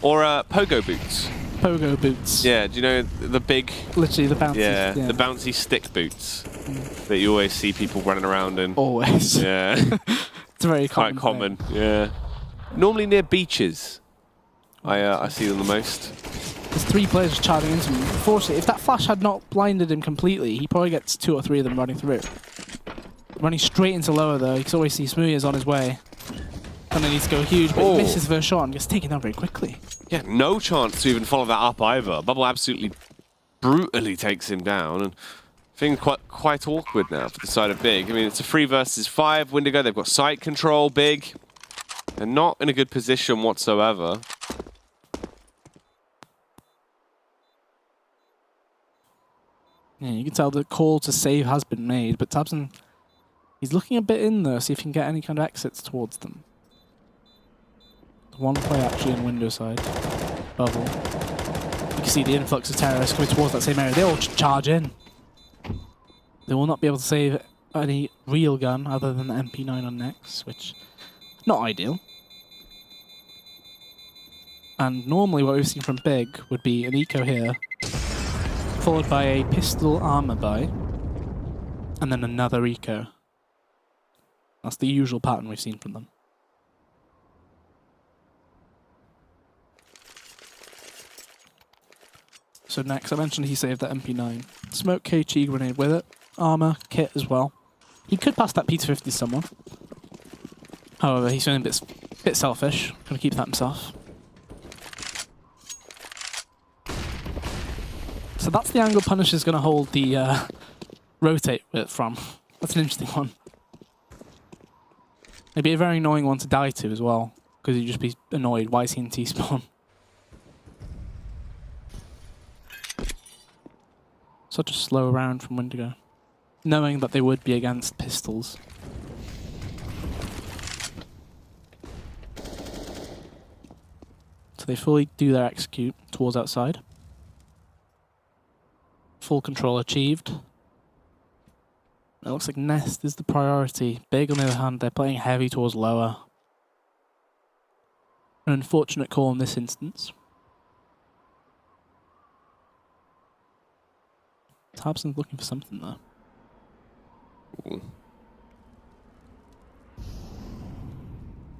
Or pogo boots. Pogo boots. Yeah, do you know the big... Literally the bouncy... Yeah, the bouncy stick boots that you always see people running around in. Always. Yeah. It's very common. Quite common, yeah. Normally near beaches. I see them the most. There's 3 players charging into him. Unfortunately, if that flash had not blinded him completely, he probably gets 2 or 3 of them running through. Running straight into lower, though, you can always see Smooyer's on his way. And then he needs to go huge, but he misses the first shot and gets taken down very quickly. Yeah, no chance to even follow that up either. Bubble absolutely brutally takes him down. And things quite awkward now for the side of Big. I mean, it's a 3 versus 5. Windigo, they've got sight control. Big, they're not in a good position whatsoever. Yeah, you can tell the call to save has been made, but Tabson, he's looking a bit in there, see if he can get any kind of exits towards them. One play actually in window side. Bubble. You can see the influx of terrorists coming towards that same area. They all charge in. They will not be able to save any real gun other than the MP9 on Nex, which not ideal. And normally what we've seen from Big would be an eco here, followed by a pistol armor buy, and then another eco. That's the usual pattern we've seen from them. So next, I mentioned he saved that MP9. Smoke KG grenade with it. Armor, kit as well. He could pass that P250 to someone. However, he's feeling a bit selfish. Gonna keep that himself. So that's the angle Punisher's gonna hold the rotate with from. That's an interesting one. It'd be a very annoying one to die to as well, because you'd just be annoyed. Why is he in T-spawn? Such a slow round from Windigo, knowing that they would be against pistols. So they fully do their execute towards outside. Full control achieved. It looks like Nest is the priority. Big, on the other hand, they're playing heavy towards lower. An unfortunate call in this instance. Tabson's looking for something there. Ooh.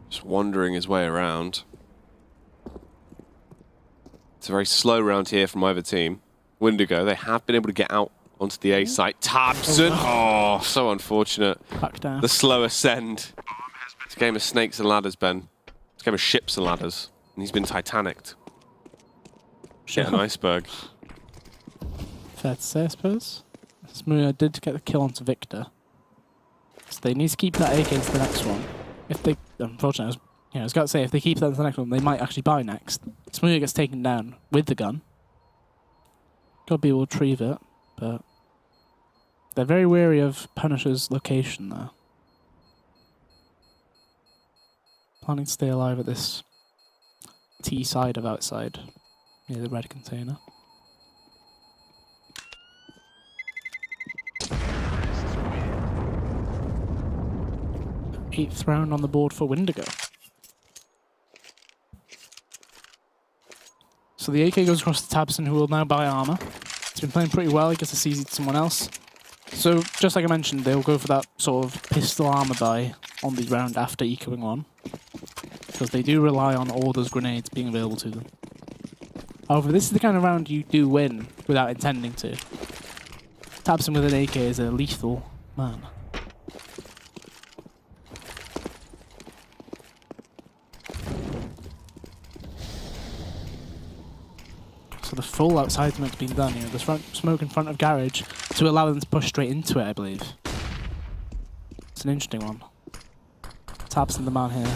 Just wandering his way around. It's a very slow round here from either team. Windigo, they have been able to get out onto the A site. Tabson, oh, so unfortunate. Back down. The slow ascend. It's a game of snakes and ladders, Ben. It's a game of ships and ladders. And he's been Titanicked. Shit, an iceberg. Fair to say, I suppose. Smooya did get the kill onto Victor. So they need to keep that AK into the next one. If they, unfortunately, I was going to say, if they keep that into the next one, they might actually buy next. Smooya gets taken down with the gun. Godby will retrieve it, but they're very wary of Punisher's location there. Planning to stay alive at this T side of outside, near the red container. Eighth round on the board for Windigo. So the AK goes across to Tabson, who will now buy armor. He's been playing pretty well, he gets a CZ to someone else. So, just like I mentioned, they'll go for that sort of pistol armor buy on the round after ecoing on. Because they do rely on all those grenades being available to them. However, this is the kind of round you do win without intending to. Tabson with an AK is a lethal man. So the full outside smoke's been done here. There's smoke in front of garage to allow them to push straight into it, I believe. It's an interesting one. Tabson the man here.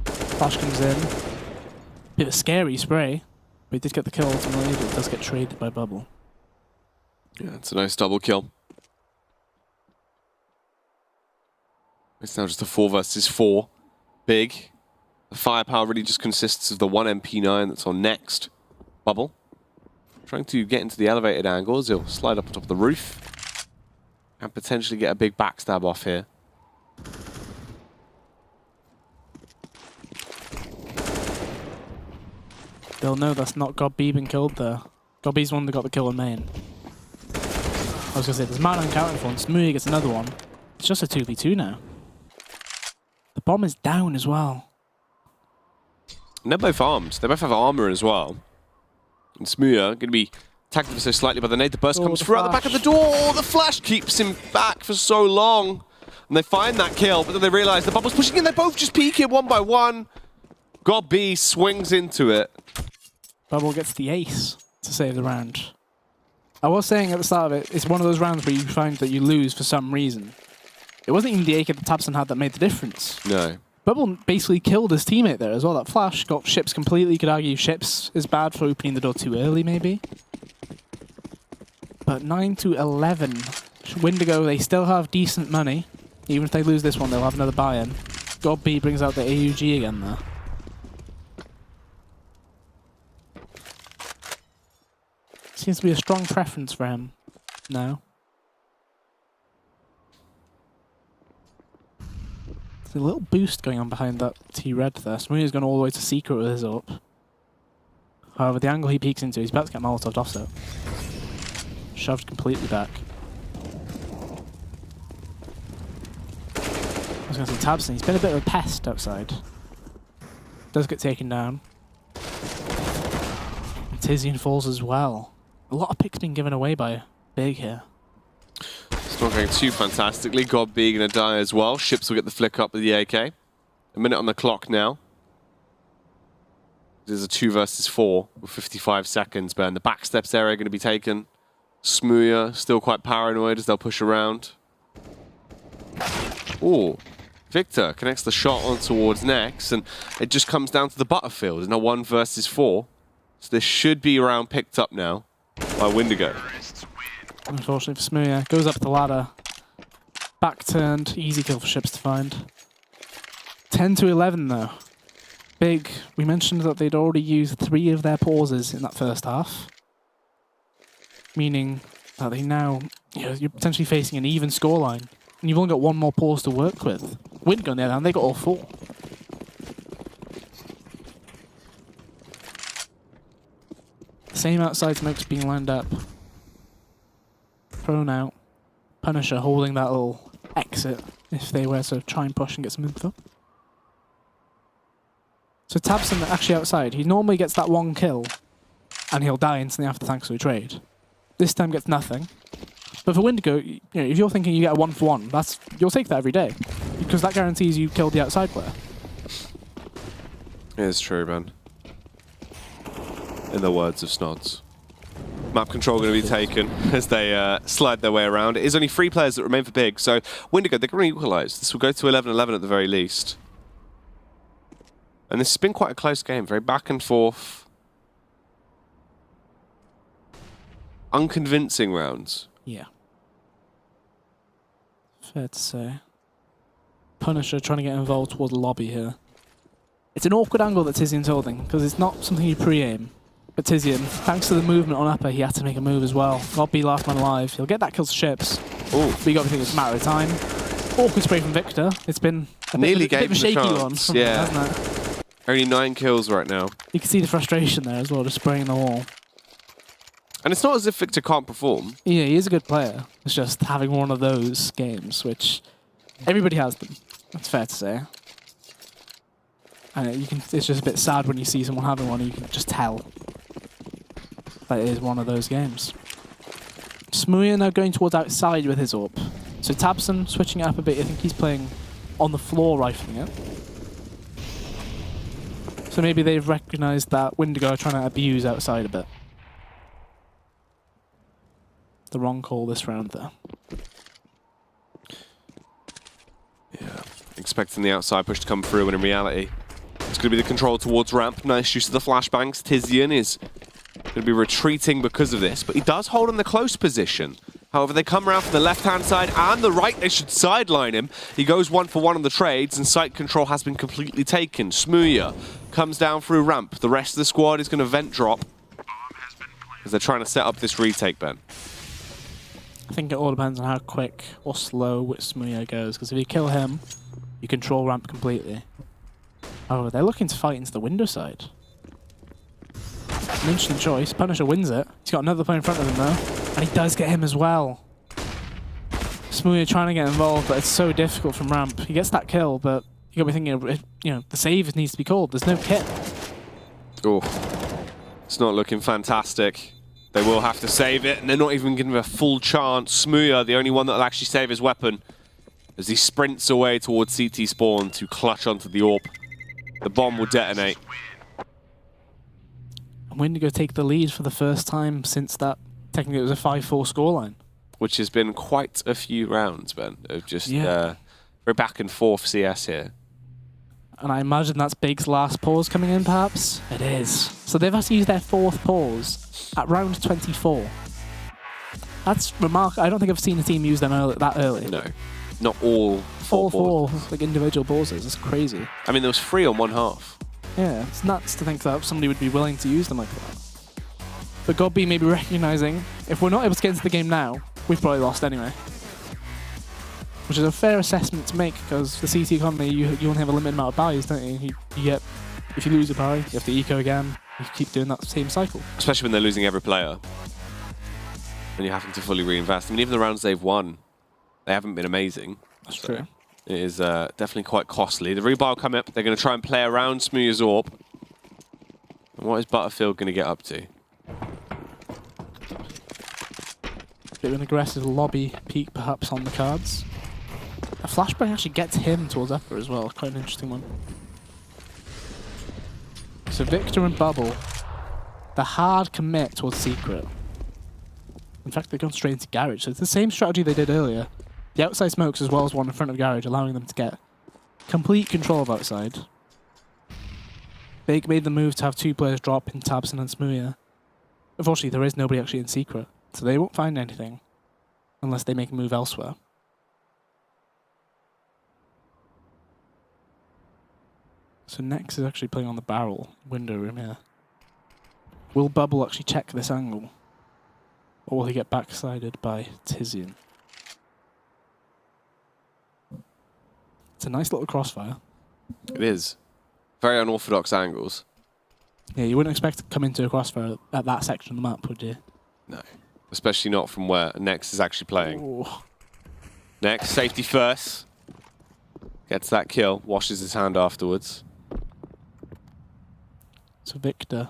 Flash comes in. Bit of a scary spray, but he did get the kill ultimately, but it does get traded by Bubble. Yeah, it's a nice double kill. It's now just a 4 versus 4. Big. The firepower really just consists of the one MP9 that's on next. Bubble. Trying to get into the elevated angles. He'll slide up on top of the roof. And potentially get a big backstab off here. They'll know that's not Godby being killed there. Godby's the one that got the kill on main. I was going to say, there's man uncounted for, and Smooya gets another one. It's just a 2v2 now. The bomb is down as well. And they're both armed. They both have armor as well. And Smooya going to be attacked ever so slightly by the nade. The burst comes through out the back of the door. Oh, the flash keeps him back for so long. And they find that kill, but then they realize the bubble's pushing in. They both just peek it one by one. Godby swings into it. Bubble gets the ace to save the round. I was saying at the start of it, it's one of those rounds where you find that you lose for some reason. It wasn't even the AK that Tabson had that made the difference. No. Bubble basically killed his teammate there as well. That flash got Ships completely. You could argue Ships is bad for opening the door too early, maybe. But 9-11. Windigo, they still have decent money. Even if they lose this one, they'll have another buy-in. Godby brings out the AUG again there. Seems to be a strong preference for him now. There's a little boost going on behind that T-Red there. Smooya's gone all the way to secret with his up. However, the angle he peeks into, he's about to get Molotov offset. Shoved completely back. I was going to say Tabson, he's been a bit of a pest outside. Does get taken down. And Tizian falls as well. A lot of picks being given away by Big here. It's not going too fantastically. Godby going to die as well. Ships will get the flick up with the AK. A minute on the clock now. There's a 2 versus 4 with 55 seconds, but in the back steps area going to be taken. Smooya still quite paranoid as they'll push around. Oh, Victor connects the shot on towards next, and it just comes down to the Butterfield. It's now 1 versus 4. So this should be round picked up now by Windigo. Unfortunately for Smooya, goes up the ladder. Back turned, easy kill for Ships to find. 10-11 though. Big, we mentioned that they'd already used 3 of their pauses in that first half. Meaning that they now, you're potentially facing an even scoreline. And you've only got 1 more pause to work with. Windigo on the other hand, they got all 4. Same outside smokes being lined up. Thrown out. Punisher holding that little exit if they were to try and push and get some info. So Tabson actually outside, he normally gets that 1 kill and he'll die instantly after thanks to a trade. This time gets nothing. But for Windigo, you know, if you're thinking you get a 1-for-1, you'll take that every day. Because that guarantees you killed the outside player. It is true, man. In the words of Snods. Map control going to be taken as they slide their way around. It is only 3 players that remain for big, so Windigo, they're going to equalise. This will go to 11-11 at the very least. And this has been quite a close game, very back and forth. Unconvincing rounds. Yeah. Fair to say. Punisher trying to get involved toward the lobby here. It's an awkward angle that Tizian's holding, because it's not something you pre-aim. But Tizian, thanks to the movement on upper, he had to make a move as well. Got be last man alive. He'll get that kill to ships. Ooh. But you got to think it's a matter of time. Awkward spray from Victor. It's been a bit of a shaky one, yeah. hasn't it? Only 9 kills right now. You can see the frustration there as well, just spraying the wall. And it's not as if Victor can't perform. Yeah, he is a good player. It's just having one of those games, which everybody has them. That's fair to say. And it's just a bit sad when you see someone having one and you can just tell that it is one of those games. Smooya now going towards outside with his AWP. So Tabson switching it up a bit. I think he's playing on the floor rifling it. So maybe they've recognised that Windigo are trying to abuse outside a bit. The wrong call this round there. Yeah, expecting the outside push to come through, and in reality, it's going to be the control towards ramp. Nice use of the flashbangs. Tizian is going to be retreating because of this, but he does hold in the close position. However, they come around from the left-hand side and the right. They should sideline him. He goes 1-for-1 on the trades, and site control has been completely taken. Smooya comes down through ramp. The rest of the squad is going to vent drop as they're trying to set up this retake, Ben. I think it all depends on how quick or slow Smooya goes, because if you kill him, you control ramp completely. Oh, they're looking to fight into the window side. An interesting choice. Punisher wins it. He's got another player in front of him though, and he does get him as well. Smooya trying to get involved, but it's so difficult from ramp. He gets that kill, but you got to be thinking, you know, the save needs to be called. There's no kit. Oh, it's not looking fantastic. They will have to save it, and they're not even giving him a full chance. Smooya, the only one that will actually save his weapon, as he sprints away towards CT spawn to clutch onto the AWP. The bomb will detonate. And Windigo take the lead for the first time since that, technically it was a 5-4 scoreline. Which has been quite a few rounds, Ben, of just very back and forth CS here. And I imagine that's Big's last pause coming in, perhaps? It is. So they've had to use their 4th pause at round 24. That's remarkable. I don't think I've seen a team use them that early. No, not all 4 like individual pauses. It's crazy. I mean, there was 3 on one half. Yeah, it's nuts to think that somebody would be willing to use them like that. But Godby may be recognising, if we're not able to get into the game now, we've probably lost anyway. Which is a fair assessment to make, because the CT economy, you only have a limited amount of buys, don't you? You get, if you lose a buy, you have to eco again. You keep doing that same cycle. Especially when they're losing every player. And you're having to fully reinvest. I mean, even the rounds they've won, they haven't been amazing. That's true. It is definitely quite costly. The rebuy will come up. They're going to try and play around Smooya's AWP. And what is Butterfield going to get up to? Bit of an aggressive lobby peek, perhaps, on the cards. A flashbang actually gets him towards upper as well. Quite an interesting one. So Victor and Bubble, the hard commit towards Secret. In fact, they've gone straight into Garage. So it's the same strategy they did earlier. The outside smokes as well as one in front of Garage, allowing them to get complete control of outside. Big made the move to have 2 players drop in Tabson and Smooya. Unfortunately, there is nobody actually in Secret, so they won't find anything unless they make a move elsewhere. So Nex is actually playing on the barrel window room here. Will Bubble actually check this angle? Or will he get backsided by Tizian? It's a nice little crossfire. It is. Very unorthodox angles. Yeah, you wouldn't expect to come into a crossfire at that section of the map, would you? No. Especially not from where Nex is actually playing. Ooh. Nex, safety first. Gets that kill, washes his hand afterwards. So Victor,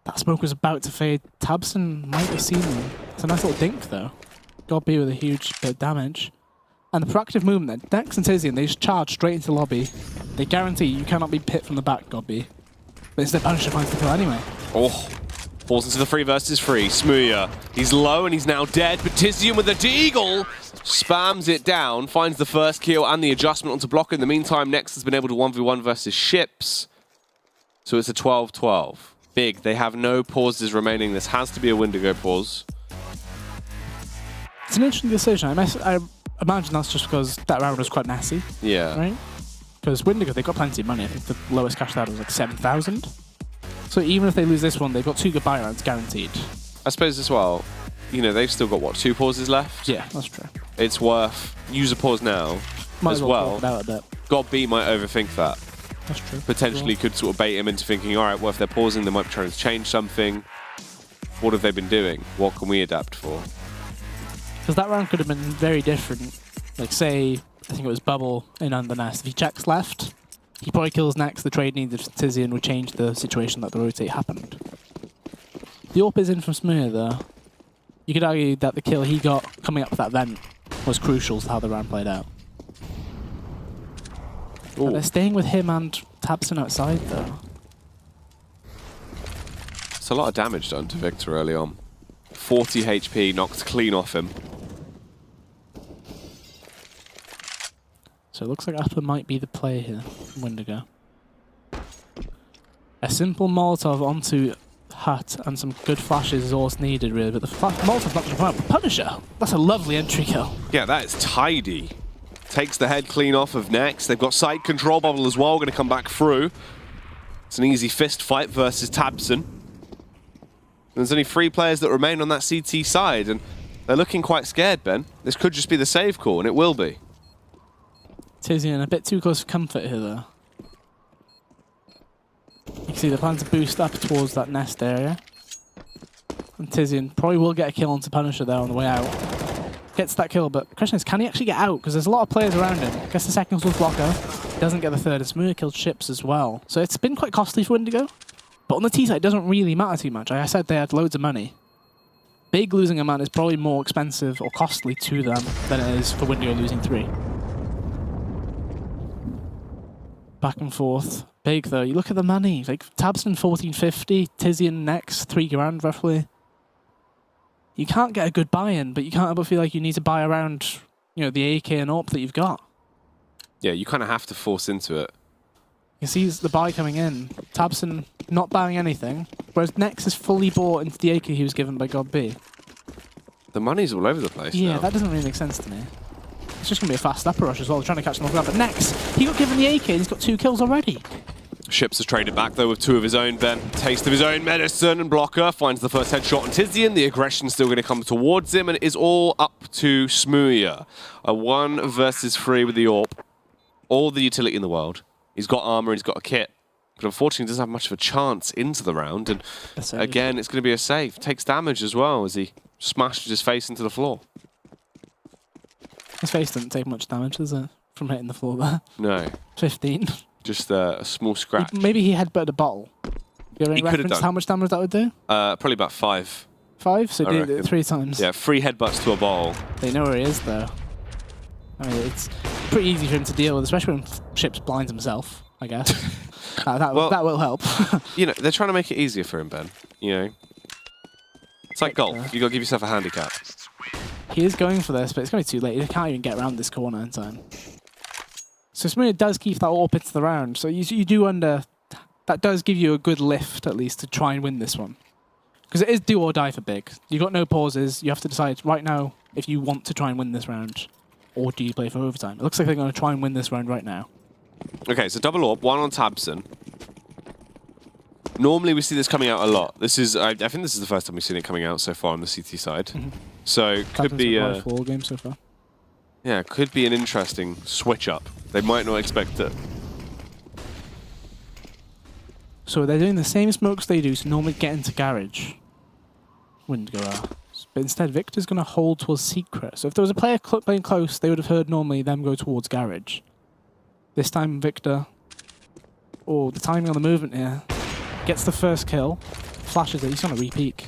that Smoke was about to fade. Tabson might have seen them. It's a nice little dink, though. God B with a huge bit of damage. And the proactive movement there. Nex and Tizian, they just charge straight into the lobby. They guarantee you cannot be hit from the back, God B. But instead, Punisher finds the kill anyway. Oh, falls into the 3 versus 3. Smooya, he's low and he's now dead, but Tizian with the deagle spams it down, finds the first kill and the adjustment onto block. In the meantime, Nex has been able to 1v1 versus Ships. So it's a 12-12. Big, they have no pauses remaining. This has to be a Windigo pause. It's an interesting decision. I imagine that's just because that round was quite messy. Yeah. Right? Because Windigo, they've got plenty of money. I think the lowest cash out was like 7,000. So even if they lose this one, they've got 2 goodbye rounds guaranteed. I suppose as well, you know, they've still got, what, 2 pauses left? Yeah, that's true. It's worth, use a pause now Might as well. It out a bit. God B might overthink that. That's true. Potentially could sort of bait him into thinking, all right, well, if they're pausing, they might be trying to change something. What have they been doing? What can we adapt for? Because that round could have been very different. Like, say, I think it was Bubble in Under Nest. If he checks left, he probably kills Nex. The trade needed Tizian would change the situation that the rotate happened. The AWP is in from Smooya, though. You could argue that the kill he got coming up with that vent was crucial to how the round played out. But they're staying with him and Tabson outside, though. It's a lot of damage done to Victor early on. 40 HP knocked clean off him. So it looks like Upper might be the play here from Windigo. A simple Molotov onto Hut and some good flashes is all that's needed, really. But the Molotov's not going to come out. But Punisher, that's a lovely entry kill. Yeah, that is tidy. Takes the head clean off of Nex. They've got side control bubble as well, going to come back through. It's an easy fist fight versus Tabson. There's only 3 players that remain on that CT side, and they're looking quite scared, Ben. This could just be the save call, and it will be. Tizian a bit too close for comfort here, though. You can see they're planning to boost up towards that nest area. And Tizian probably will get a kill onto Punisher there on the way out. Gets that kill, but the question is, can he actually get out? Because there's a lot of players around him. Gets the second with blocker. Doesn't get the third. It's Smooya killed Ships as well. So it's been quite costly for Windigo. But on the T side, it doesn't really matter too much. Like I said, they had loads of money. Big losing a man is probably more expensive or costly to them than it is for Windigo losing 3. Back and forth. Big, though. You look at the money. Like, Tabson, 1450. Tizian, Nex, 3 grand, roughly. You can't get a good buy-in, but you can't ever feel like you need to buy around, you know, the AK and AWP that you've got. Yeah, you kind of have to force into it. You see the buy coming in. Tabson not buying anything, whereas Nex is fully bought into the AK he was given by God B. The money's all over the place Yeah, now. that doesn't really make sense to me. It's just going to be a fast upper rush as well. They're trying to catch them off guard. But Nex, he got given the AK and he's got 2 kills already. Ships has traded back, though, with 2 of his own, Ben. Taste of his own medicine, and Blocker finds the first headshot on Tizian. The aggression's still going to come towards him, and it is all up to Smooya. A 1 versus 3 with the AWP. All the utility in the world. He's got armor, he's got a kit. But unfortunately, doesn't have much of a chance into the round. And again, it's going to be a save. Takes damage as well as he smashes his face into the floor. His face didn't take much damage, does it? From hitting the floor there. No. 15. Just a small scratch. Maybe he headbutted a bottle. You have any reference done. how much damage that would do? Probably about 5. 5? So did it 3 times. Yeah, 3 headbutts to a ball. They know where he is, though. I mean, it's pretty easy for him to deal with, especially when Ships blinds himself, I guess. that will help. You know, they're trying to make it easier for him, Ben. You know? It's like golf. You've got to give yourself a handicap. He is going for this, but it's going to be too late. He can't even get around this corner in time. So Smooya does keep that AWP into the round. So you do wonder, that does give you a good lift, at least, to try and win this one. Because it is do or die for Big. You've got no pauses. You have to decide right now if you want to try and win this round, or do you play for overtime. It looks like they're going to try and win this round right now. Okay, so double AWP, 1 on Tabson. Normally we see this coming out a lot. This is, I think this is the first time we've seen it coming out so far on the CT side. Mm-hmm. So could be a 4 games so far. Yeah, could be an interesting switch up. They might not expect it. So they're doing the same smokes they do to normally get into garage. Windigo are. But instead, Victor's going to hold towards secret. So if there was a player playing close, they would have heard normally them go towards garage. This time, Victor, the timing on the movement here, gets the first kill, flashes it, he's going to re-peek.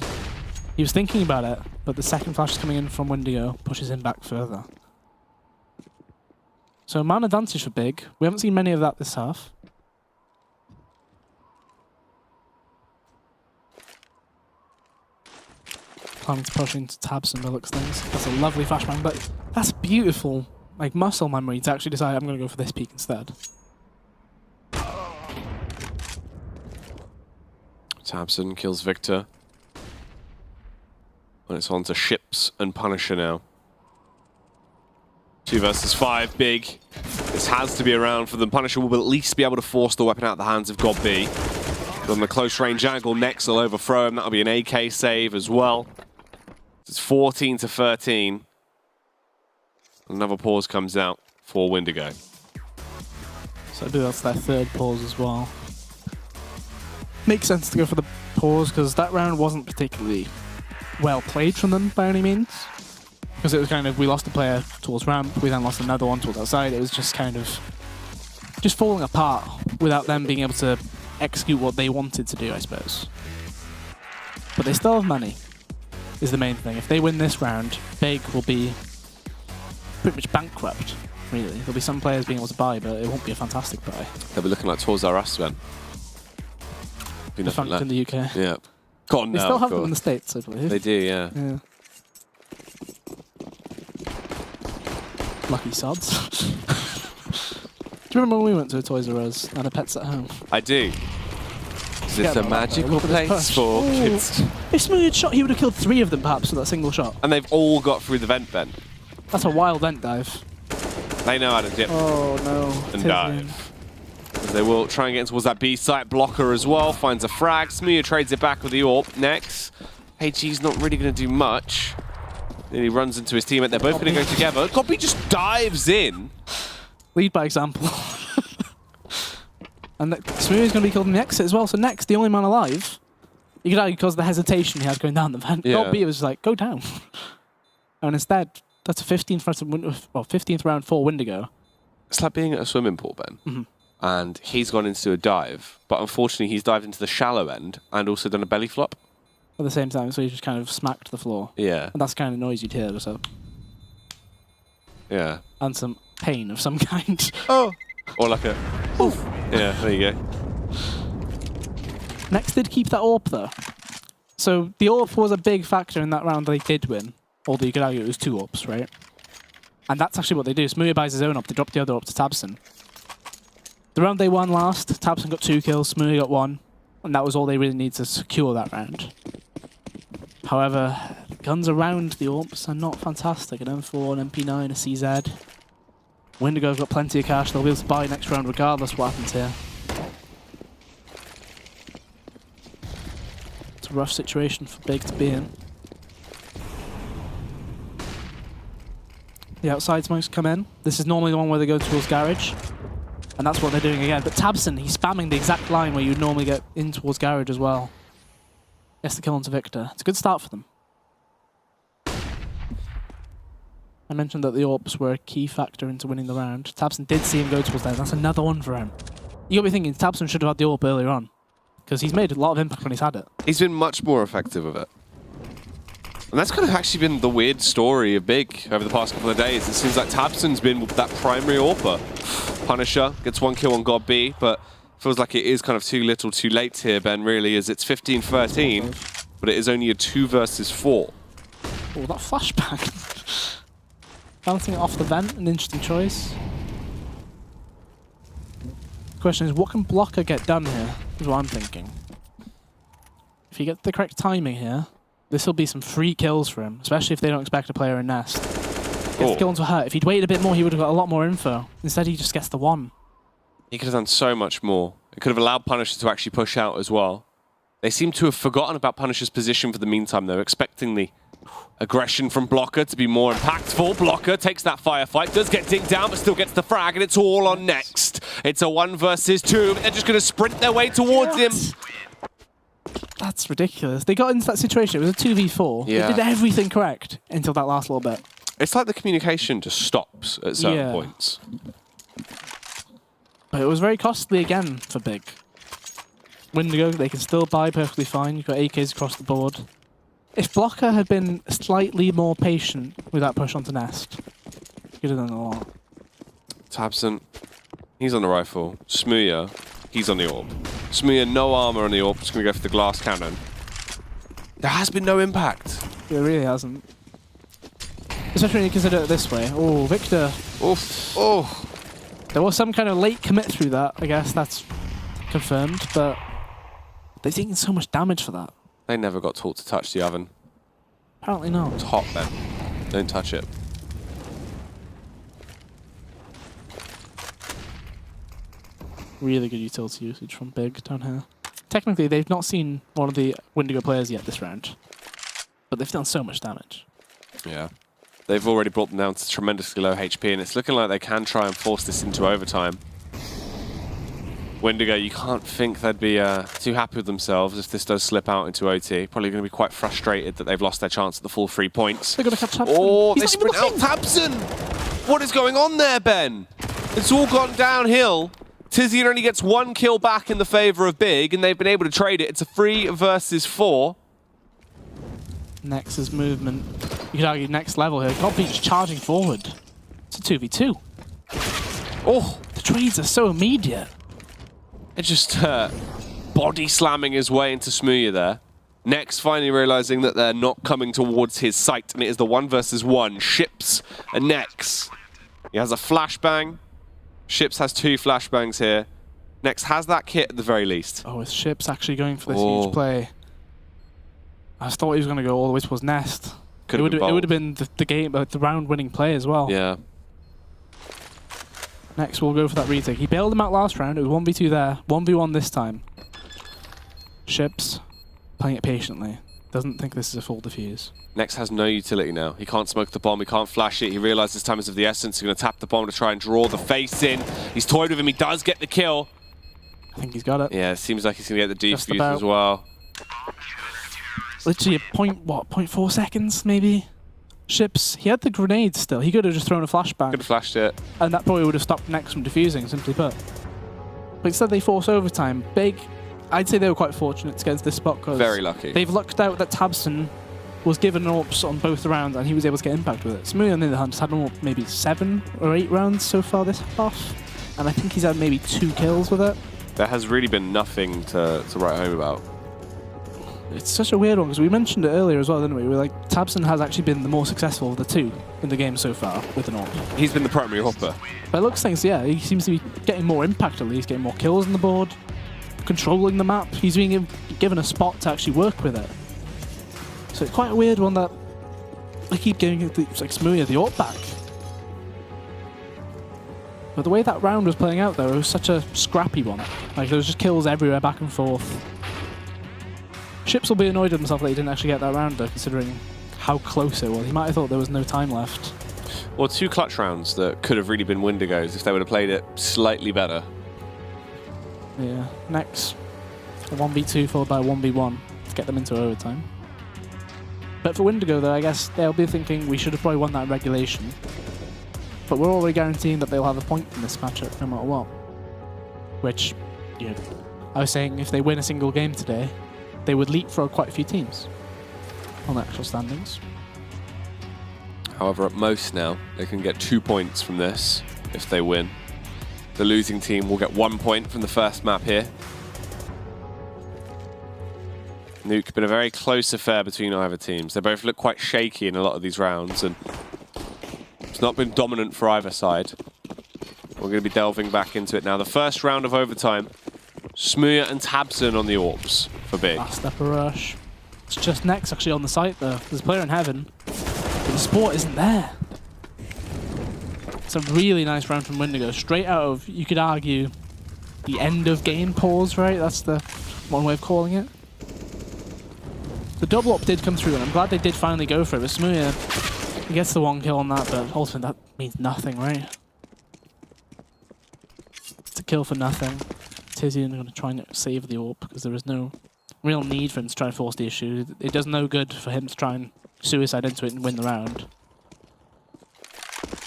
He was thinking about it, but the second flash coming in from Windigo pushes him back further. So man advantage for Big. We haven't seen many of that this half. Planning to push into tabs and looks things. That's a lovely flashbang, but that's beautiful, like muscle memory to actually decide I'm going to go for this peak instead. Tabson kills Victor. And it's on to Ships and Punisher now. 2 versus 5, Big. This has to be around for them. Punisher will at least be able to force the weapon out of the hands of God B. From the close range angle, Nex will overthrow him. That'll be an AK save as well. It's 14 to 13. Another pause comes out for Windigo. So I believe that's their third pause as well. Makes sense to go for the pause because that round wasn't particularly well played from them by any means. Because it was kind of, we lost a player towards ramp, we then lost another one towards outside. It was just kind of just falling apart without them being able to execute what they wanted to do, I suppose. But they still have money, is the main thing. If they win this round, Big will be pretty much bankrupt, really. There'll be some players being able to buy, but it won't be a fantastic buy. They'll be looking like Tours R Us, then. Defunct in the UK. Yeah. Gone now, they still have them in the States, I believe. They do, yeah. Yeah. Lucky sods. Do you remember when we went to a Toys R Us and a Pets at Home? I do. Is this a magical place for kids? If Smooth had shot, he would have killed 3 of them perhaps with that single shot. And they've all got through the vent, Ben. That's a wild vent dive. They know how to dip and dive. They will try and get towards that B site. Blocker as well, finds a frag. Smooth trades it back with the AWP. Next, HG's not really going to do much. Then he runs into his teammate. They're both going to go together. Goppy just dives in. Lead by example. And Smooth is going to be killed in the exit as well. So next, the only man alive. You could argue because of the hesitation he had going down the vent. Yeah. Goppy was like, go down. And instead, that's a 15th round for Windigo. It's like being at a swimming pool, Ben. Mm-hmm. And he's gone into a dive, but unfortunately he's dived into the shallow end and also done a belly flop. At the same time, so he just kind of smacked the floor. Yeah. And that's the kind of noise you'd hear, so. Yeah. And some pain of some kind. Oh! Or like a... Oof. Yeah, there you go. Next did keep that AWP though. So the AWP was a big factor in that round they did win. Although you could argue it was 2 AWPs, right? And that's actually what they do. Smoothie buys his own AWP, they drop the other AWP to Tabson. The round they won last, Tabson got 2 kills, Smoothie got 1. And that was all they really needed to secure that round. However, the guns around the AWPs are not fantastic. An M4, an MP9, a CZ. Windigo's got plenty of cash, they'll be able to buy next round regardless what happens here. It's a rough situation for Big to be in. The outside smokes come in. This is normally the one where they go towards garage. And that's what they're doing again. But Tabson, he's spamming the exact line where you'd normally get in towards garage as well. Gets the kill onto Victor. It's a good start for them. I mentioned that the AWPs were a key factor into winning the round. Tabson did see him go towards there. That's another one for him. You got to be thinking Tabson should have had the AWP earlier on. Because he's made a lot of impact when he's had it. He's been much more effective with it. And that's kind of actually been the weird story of Big over the past couple of days. It seems like Tabson's been that primary AWPer. Punisher gets 1 kill on God B, but feels like it is kind of too little too late here, Ben, really, as it's 15-13, but it is only a 2 versus 4. Oh, that flashbang. Bouncing it off the vent, an interesting choice. The question is, what can Blocker get done here, is what I'm thinking. If he gets the correct timing here, this will be some free kills for him, especially if they don't expect a player in Nest. Gets the kill onto her. If he'd waited a bit more, he would have got a lot more info. Instead, he just gets the 1. He could have done so much more. It could have allowed Punisher to actually push out as well. They seem to have forgotten about Punisher's position for the meantime, though, expecting the aggression from Blocker to be more impactful. Blocker takes that firefight, does get digged down, but still gets the frag, and it's all on Next. It's a 1 versus 2, but they're just going to sprint their way towards him. That's ridiculous. They got into that situation. It was a 2v4. Yeah. They did everything correct until that last little bit. It's like the communication just stops at certain points. But it was very costly again for Big. Windigo, they can still buy perfectly fine. You've got AKs across the board. If Blocker had been slightly more patient with that push onto Nest, he could have done a lot. Tabson, he's on the rifle. Smuya, he's on the AWP. Smuya, no armor on the AWP, just going to go for the glass cannon. There has been no impact. It really hasn't. Especially when you consider it this way. Oh, Victor. Oof. Oh. There was some kind of late commit through that, I guess. That's confirmed, but they've taken so much damage for that. They never got taught to touch the oven. Apparently not. It's hot, Ben. Don't touch it. Really good utility usage from Big down here. Technically, they've not seen one of the Windigo players yet this round, but they've done so much damage. Yeah. They've already brought them down to tremendously low HP, and it's looking like they can try and force this into overtime. Windigo, you can't think they'd be too happy with themselves if this does slip out into OT. Probably going to be quite frustrated that they've lost their chance at the full 3 points. They're going to catch Tabson. Oh, they sprint out Tabson! What is going on there, Ben? It's all gone downhill. Tizian only gets 1 kill back in the favor of Big, and they've been able to trade it. It's a 3 versus 4. Nex's movement. You could argue next level here. Godby just charging forward. It's a 2v2. Oh, the trades are so immediate. It's just body slamming his way into Smuya there. Next finally realizing that they're not coming towards his sight, and it is the 1 versus 1. Ships and Nex. He has a flashbang. Ships has 2 flashbangs here. Nex has that kit at the very least. Oh, is Ships actually going for this huge play? I thought he was going to go all the way towards Nest. It would have been the game, the round-winning play as well. Yeah. Next, we'll go for that retake. He bailed him out last round. It was 1v2 there, 1v1 this time. Ships playing it patiently. Doesn't think this is a full defuse. Nex has no utility now. He can't smoke the bomb, he can't flash it. He realizes time is of the essence. He's going to tap the bomb to try and draw the face in. He's toyed with him, he does get the kill. I think he's got it. Yeah, it seems like he's going to get the defuse as well. Literally a 0.4 seconds, maybe? Ships, he had the grenade still. He could have just thrown a flashbang. Could have flashed it. And that probably would have stopped Nex from defusing, simply put. But instead they force overtime. Big, I'd say they were quite fortunate to get into this spot because very lucky. They've lucked out that Tabson was given AWPs on both rounds and he was able to get impact with it. Smuya on the other hand has had maybe 7 or 8 rounds so far this half. And I think he's had maybe 2 kills with it. There has really been nothing to write home about. It's such a weird one because we mentioned it earlier as well, didn't we? We're like, Tabson has actually been the more successful of the 2 in the game so far with an AWP. He's been the primary hopper. By looks things, yeah, he seems to be getting more impact at least, getting more kills on the board, controlling the map. He's being given a spot to actually work with it. So it's quite a weird one that I keep giving it like Smuya the AWP back. But the way that round was playing out though, it was such a scrappy one. Like there was just kills everywhere, back and forth. Ships will be annoyed with himself that he didn't actually get that round though, considering how close it was. He might have thought there was no time left. Well, 2 clutch rounds that could have really been Windigos if they would have played it slightly better. Yeah, next, a 1v2 followed by a 1v1 to get them into overtime. But for Windigo though, I guess they'll be thinking we should have probably won that in regulation. But we're already guaranteeing that they'll have a point in this matchup no matter what. Which, you know, I was saying if they win a single game today, they would leapfrog quite a few teams on the actual standings. However, at most now, they can get 2 points from this if they win. The losing team will get 1 point from the first map here. Nuke, been a very close affair between either teams. They both look quite shaky in a lot of these rounds, and it's not been dominant for either side. We're going to be delving back into it now. The first round of overtime, Smuya and Tabson on the AWPs for Big. Last step of rush. It's just Nex actually on the site though. There's a player in heaven, but the sport isn't there. It's a really nice round from Windigo. Straight out of, you could argue, the end of game pause, right? That's the one way of calling it. The double up did come through, and I'm glad they did finally go for it. But Smuya, he gets the 1 kill on that, but ultimately that means nothing, right? It's a kill for nothing. Tizian going to try and save the AWP because there is no real need for him to try and force the issue. It does no good for him to try and suicide into it and win the round.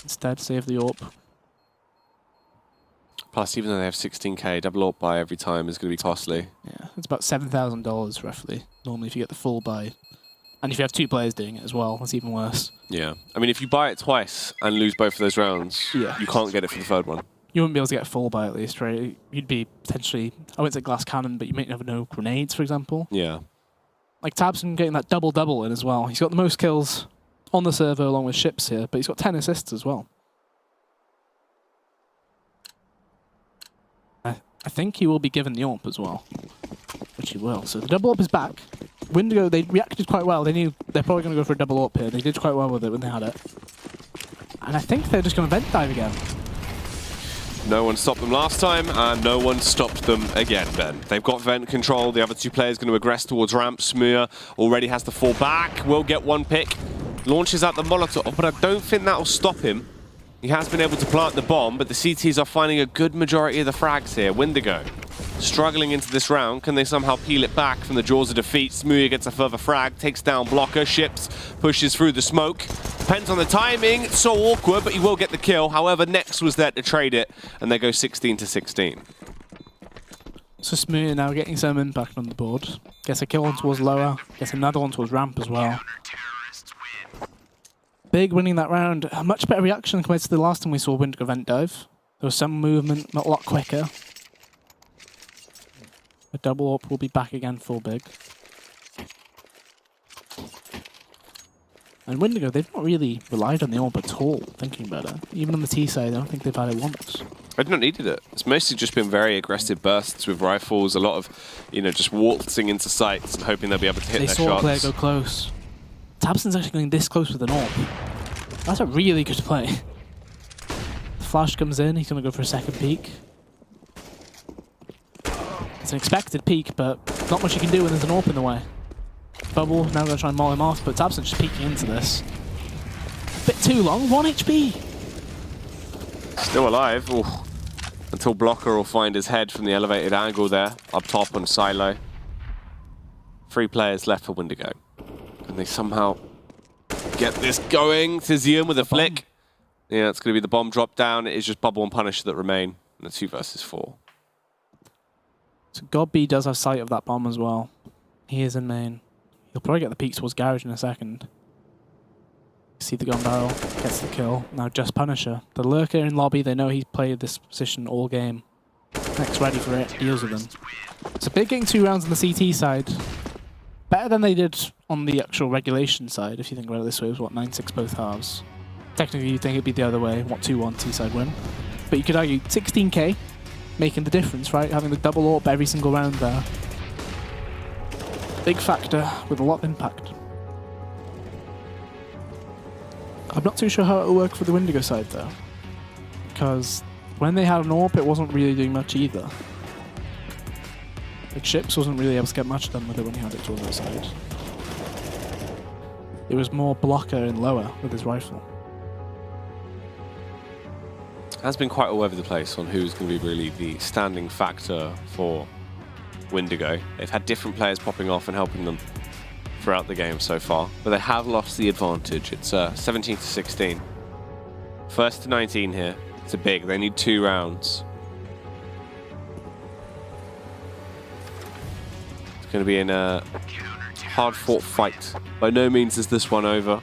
Instead, save the AWP. Plus, even though they have 16k, double AWP buy every time is going to be costly. Yeah, it's about $7,000 roughly, normally if you get the full buy. And if you have 2 players doing it as well, that's even worse. Yeah. I mean, if you buy it twice and lose both of those rounds, Yeah. you can't get it for the third one. You wouldn't be able to get a full buy at least, right? You'd be potentially, I wouldn't say glass cannon, but you might have no grenades, for example. Yeah. Like tabseN getting that double-double in as well. He's got the most kills on the server along with Ships here, but he's got 10 assists as well. I think he will be given the AWP as well, which he will. So the double AWP is back. Windigo, they reacted quite well. They knew they're probably going to go for a double AWP here. They did quite well with it when they had it. And I think they're just going to vent dive again. No one stopped them last time, and no one stopped them again, Ben. They've got vent control. The other 2 players going to aggress towards ramp. Smur already has to fall back. Will get 1 pick. Launches out the Molotov, but I don't think that'll stop him. He has been able to plant the bomb, but the CTs are finding a good majority of the frags here. Windigo struggling into this round. Can they somehow peel it back from the jaws of defeat? Smooya gets a further frag, takes down Blocker. Ships pushes through the smoke. Depends on the timing. It's so awkward, but he will get the kill. However, Nex was there to trade it, and they go 16-16. So Smooya now getting some impact on the board. Gets a kill on towards lower. Gets another one towards ramp as well. Big winning that round. A much better reaction compared to the last time we saw Windigo vent dive. There was some movement, not a lot quicker. A double AWP will be back again for Big. And Windigo, they've not really relied on the AWP at all, thinking about it. Even on the T side, I don't think they've had it once. They've not needed it. It's mostly just been very aggressive bursts with rifles, a lot of, just waltzing into sights and hoping they'll be able to hit their shots. They saw a player go close. tabseN's actually going this close with an AWP. That's a really good play. The flash comes in, he's going to go for a second peek. It's an expected peek, but not much you can do when there's an AWP in the way. Bubble, now going to try and maul him off, but tabseN's just peeking into this. A bit too long, 1 HP! Still alive. Ooh. Until Blocker will find his head from the elevated angle there, up top on Silo. 3 players left for Windigo. And they somehow get this going. Tizium with a flick. Yeah, it's going to be the bomb drop down. It is just Bubble and Punisher that remain. And 2 versus 4. So GodB does have sight of that bomb as well. He is in main. He'll probably get the peek towards Garage in a second. See the gun barrel, gets the kill. Now just Punisher. The lurker in lobby, they know he's played this position all game. Next ready for it, deals with him. So Big getting 2 rounds on the CT side. Better than they did on the actual regulation side, if you think about it this way. It was what, 9-6 both halves. Technically you'd think it'd be the other way, what, 2-1 T-side win. But you could argue 16k, making the difference, right? Having the double AWP every single round there. Big factor with a lot of impact. I'm not too sure how it'll work for the Windigo side though, because when they had an AWP, it wasn't really doing much either. Like Ships wasn't really able to get much done with it when he had it towards the side. It was more Blocker and lower with his rifle. It has been quite all over the place on who's going to be really the standing factor for Windigo. They've had different players popping off and helping them throughout the game so far, but they have lost the advantage. It's 17-16. 1st to 19 here. It's a big. They need 2 rounds. It's going to be in a hard-fought fight. By no means is this one over.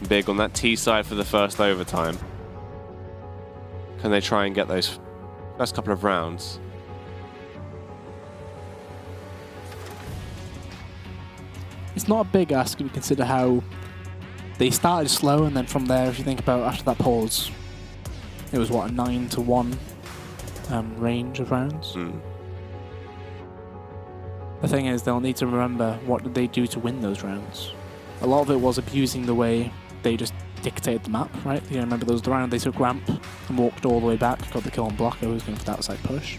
Big on that T side for the first overtime. Can they try and get those first couple of rounds? It's not a big ask if you consider how they started slow, and then from there, if you think about after that pause, it was what, a 9-1 range of rounds. The thing is, they'll need to remember what did they do to win those rounds. A lot of it was abusing the way they just dictated the map, right? You remember those round they took ramp and walked all the way back, got the kill on Blocker, who was going for the outside push.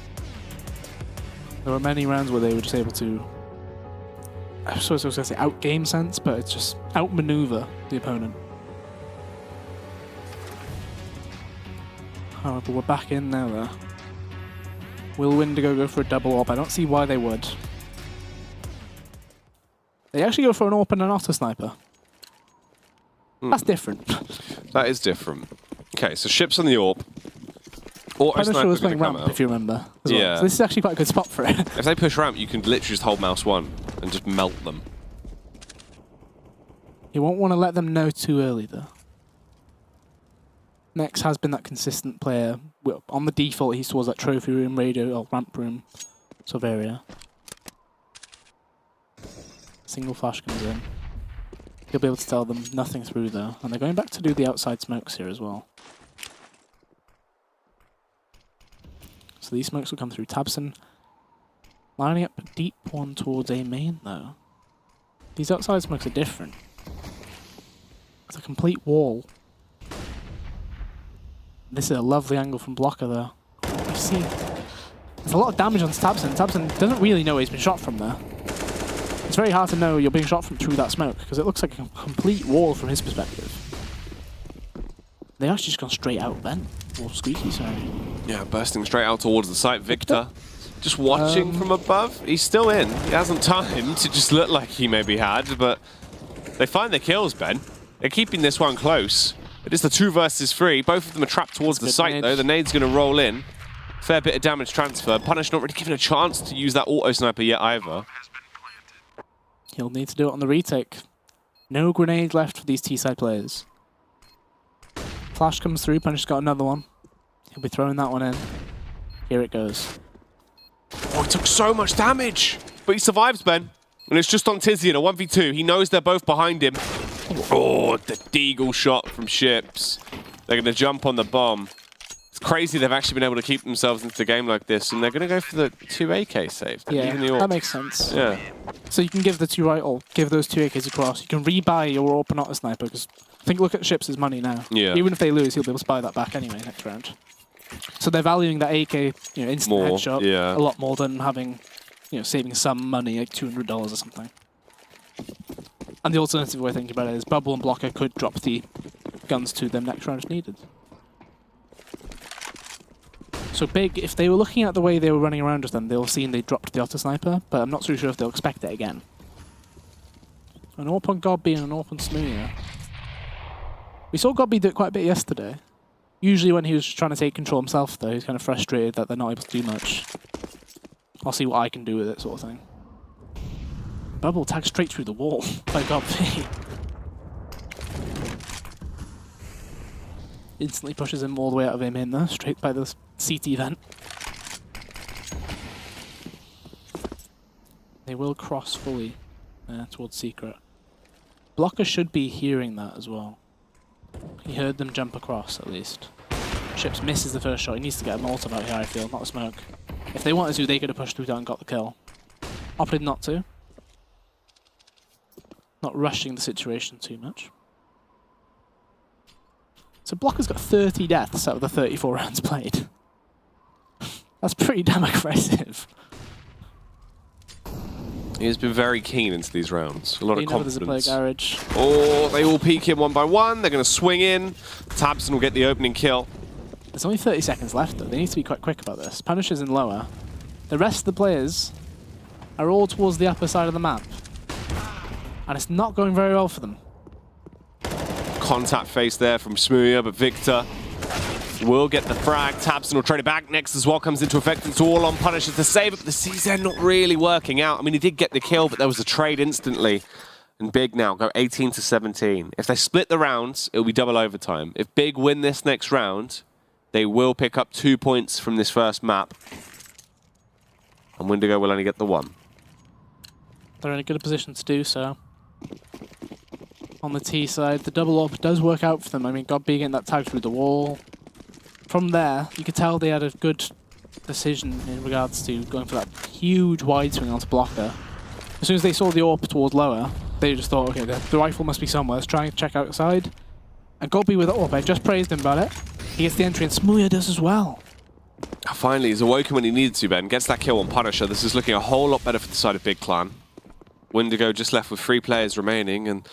There were many rounds where they were just able to, I suppose I was going to say out-game sense, but it's just out-maneuver the opponent. However, we're back in now though. Will Windigo go for a double AWP? I don't see why they would. They actually go for an AWP and an auto sniper. That's different. That is different. Okay, so ships on the AWP. Punisher was playing ramp, if you remember. Yeah. So this is actually quite a good spot for it. If they push ramp, you can literally just hold mouse 1 and just melt them. You won't want to let them know too early, though. Nex has been that consistent player. On the default, he's towards that trophy room, radio, or ramp room sort of area. Single flash comes in. He'll be able to tell them nothing through there. And they're going back to do the outside smokes here as well. So these smokes will come through. Tabson lining up a deep one towards A main, though. These outside smokes are different. It's a complete wall. This is a lovely angle from Blocker, though. You see, there's a lot of damage on Tabson. Tabson doesn't really know he's been shot from there. It's very hard to know you're being shot from through that smoke, because it looks like a complete wall from his perspective. They actually just gone straight out then. Or Squeaky, sorry. Yeah, bursting straight out towards the site. Victor, just watching from above. He's still in. He hasn't timed to just look like he maybe had, but they find the kills, Ben. They're keeping this one close. It is the 2 versus 3. Both of them are trapped towards the site, though. The nade's going to roll in. Fair bit of damage transfer. Punish not really given a chance to use that auto sniper yet either. He'll need to do it on the retake. No grenade left for these T-side players. Flash comes through. Punish's got another one. He'll be throwing that one in. Here it goes. Oh, he took so much damage. But he survives, Ben. And it's just on Tizzy in a 1v2. He knows they're both behind him. Oh, the deagle shot from Ships. They're going to jump on the bomb. It's crazy they've actually been able to keep themselves into the game like this. And they're going to go for the 2 AK saves. Yeah, that makes sense. Yeah. So you can give the 2 right, or give those 2 AKs across. You can rebuy your AWP not a sniper, because I think look at Ships' money now. Yeah. Even if they lose, he'll be able to buy that back anyway next round. So they're valuing that AK, instant headshot a lot more than having, saving some money, like $200 or something. And the alternative way of thinking about it is Bubble and Blocker could drop the guns to them next round if needed. So Big, if they were looking at the way they were running around just then, they'll have seen they dropped the auto sniper, but I'm not too sure if they'll expect it again. An AWP on Gobby and an AWP on Smooya. We saw Gobby do it quite a bit yesterday. Usually when he was trying to take control himself, though, he's kind of frustrated that they're not able to do much. I'll see what I can do with it, sort of thing. Bubble tagged straight through the wall by Gobby. Instantly pushes him all the way out of him in there, straight by the CT vent. They will cross fully towards Secret. Blocker should be hearing that as well. He heard them jump across, at least. Ships misses the first shot. He needs to get a Molotov out here, I feel, not a smoke. If they wanted to, they could have pushed through that and got the kill. Opted not to. Not rushing the situation too much. So Blocker's got 30 deaths out of the 34 rounds played. That's pretty damn aggressive. He has been very keen into these rounds. A lot of confidence. There's a player garage. Oh, they all peek him one by one. They're going to swing in. Tabson will get the opening kill. There's only 30 seconds left, though. They need to be quite quick about this. Punisher's in lower. The rest of the players are all towards the upper side of the map. And it's not going very well for them. Contact face there from Smooya, but Victor will get the frag. Tabson will trade it back. Next as well comes into effect. It's all on Punisher to save it, but the CZ not really working out. I mean, he did get the kill, but there was a trade instantly. And Big now go 18 to 17. If they split the rounds, it'll be double overtime. If Big win this next round, they will pick up 2 points from this first map. And Windigo will only get the 1. They're in a good position to do so. On the T side, the double up does work out for them. I mean, Gobby getting that tag through the wall. From there, you could tell they had a good decision in regards to going for that huge wide swing onto Blocker. As soon as they saw the AWP towards lower, they just thought, okay, the rifle must be somewhere. Let's try and check outside. And Gobby with the AWP, I just praised him about it. He gets the entry, and Smooya does as well. Finally, he's awoken when he needed to, Ben. Gets that kill on Punisher. This is looking a whole lot better for the side of Big Clan. Windigo just left with 3 players remaining, and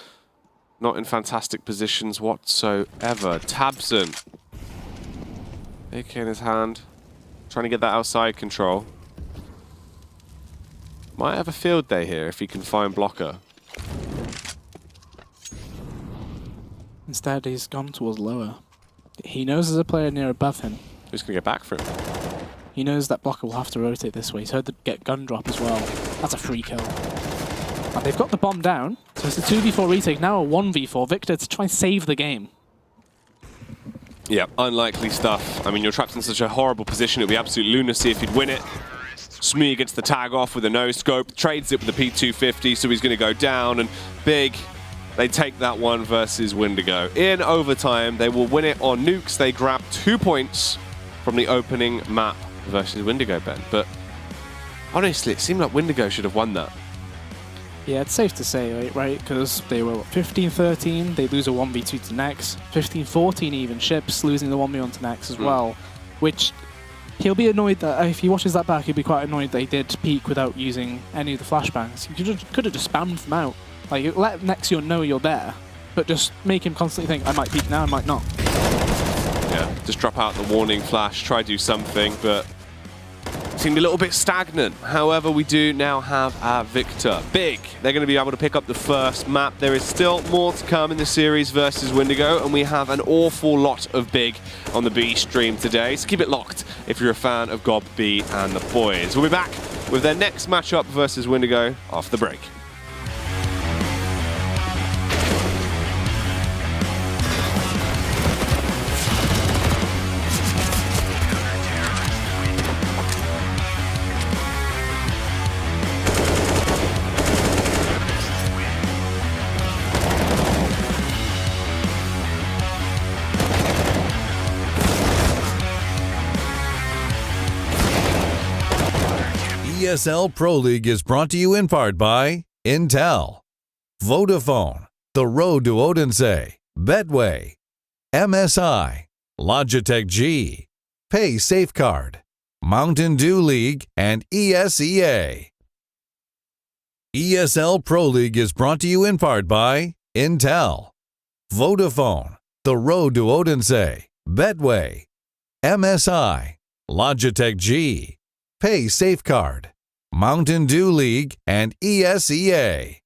not in fantastic positions whatsoever. Tabson. AK in his hand. Trying to get that outside control. Might have a field day here if he can find Blocker. Instead, he's gone towards lower. He knows there's a player near above him. Who's going to get back for him? He knows that blocker will have to rotate this way. He's heard them get gun drop as well. That's a free kill. And they've got the bomb down, so it's a 2v4 retake, now a 1v4. Victor to try and save the game. Yeah, unlikely stuff. I mean, you're trapped in such a horrible position. It would be absolute lunacy if you'd win it. Smee gets the tag off with a no-scope, trades it with the P250, so he's going to go down. And Big, they take that one versus Windigo. In overtime, they will win it on nukes. They grab 2 points from the opening map versus Windigo, Ben. But honestly, it seemed like Windigo should have won that. Yeah, it's safe to say, right? Because they were 15-13, they lose a 1v2 to Nex. 15-14 even, Ships losing the 1v1 to Nex as well. Which, he'll be annoyed that, if he watches that back, he'll be quite annoyed that he did peek without using any of the flashbangs. You could have just spammed them out. Like, let Nexion know you're there, but just make him constantly think, I might peek now, I might not. Yeah, just drop out the warning flash, try to do something, but seemed a little bit stagnant. However, we do now have our Victor. Big, they're going to be able to pick up the first map. There is still more to come in the series versus Windigo, and we have an awful lot of Big on the B stream today, so keep it locked if you're a fan of Gob B and the boys. We'll be back with their next matchup versus Windigo after the break. ESL Pro League is brought to you in part by Intel, Vodafone, The Road to Odense, Betway, MSI, Logitech G, Pay Safeguard, Mountain Dew League, and ESEA. ESL Pro League is brought to you in part by Intel, Vodafone, The Road to Odense, Betway, MSI, Logitech G, Pay Safeguard, Mountain Dew League, and ESEA.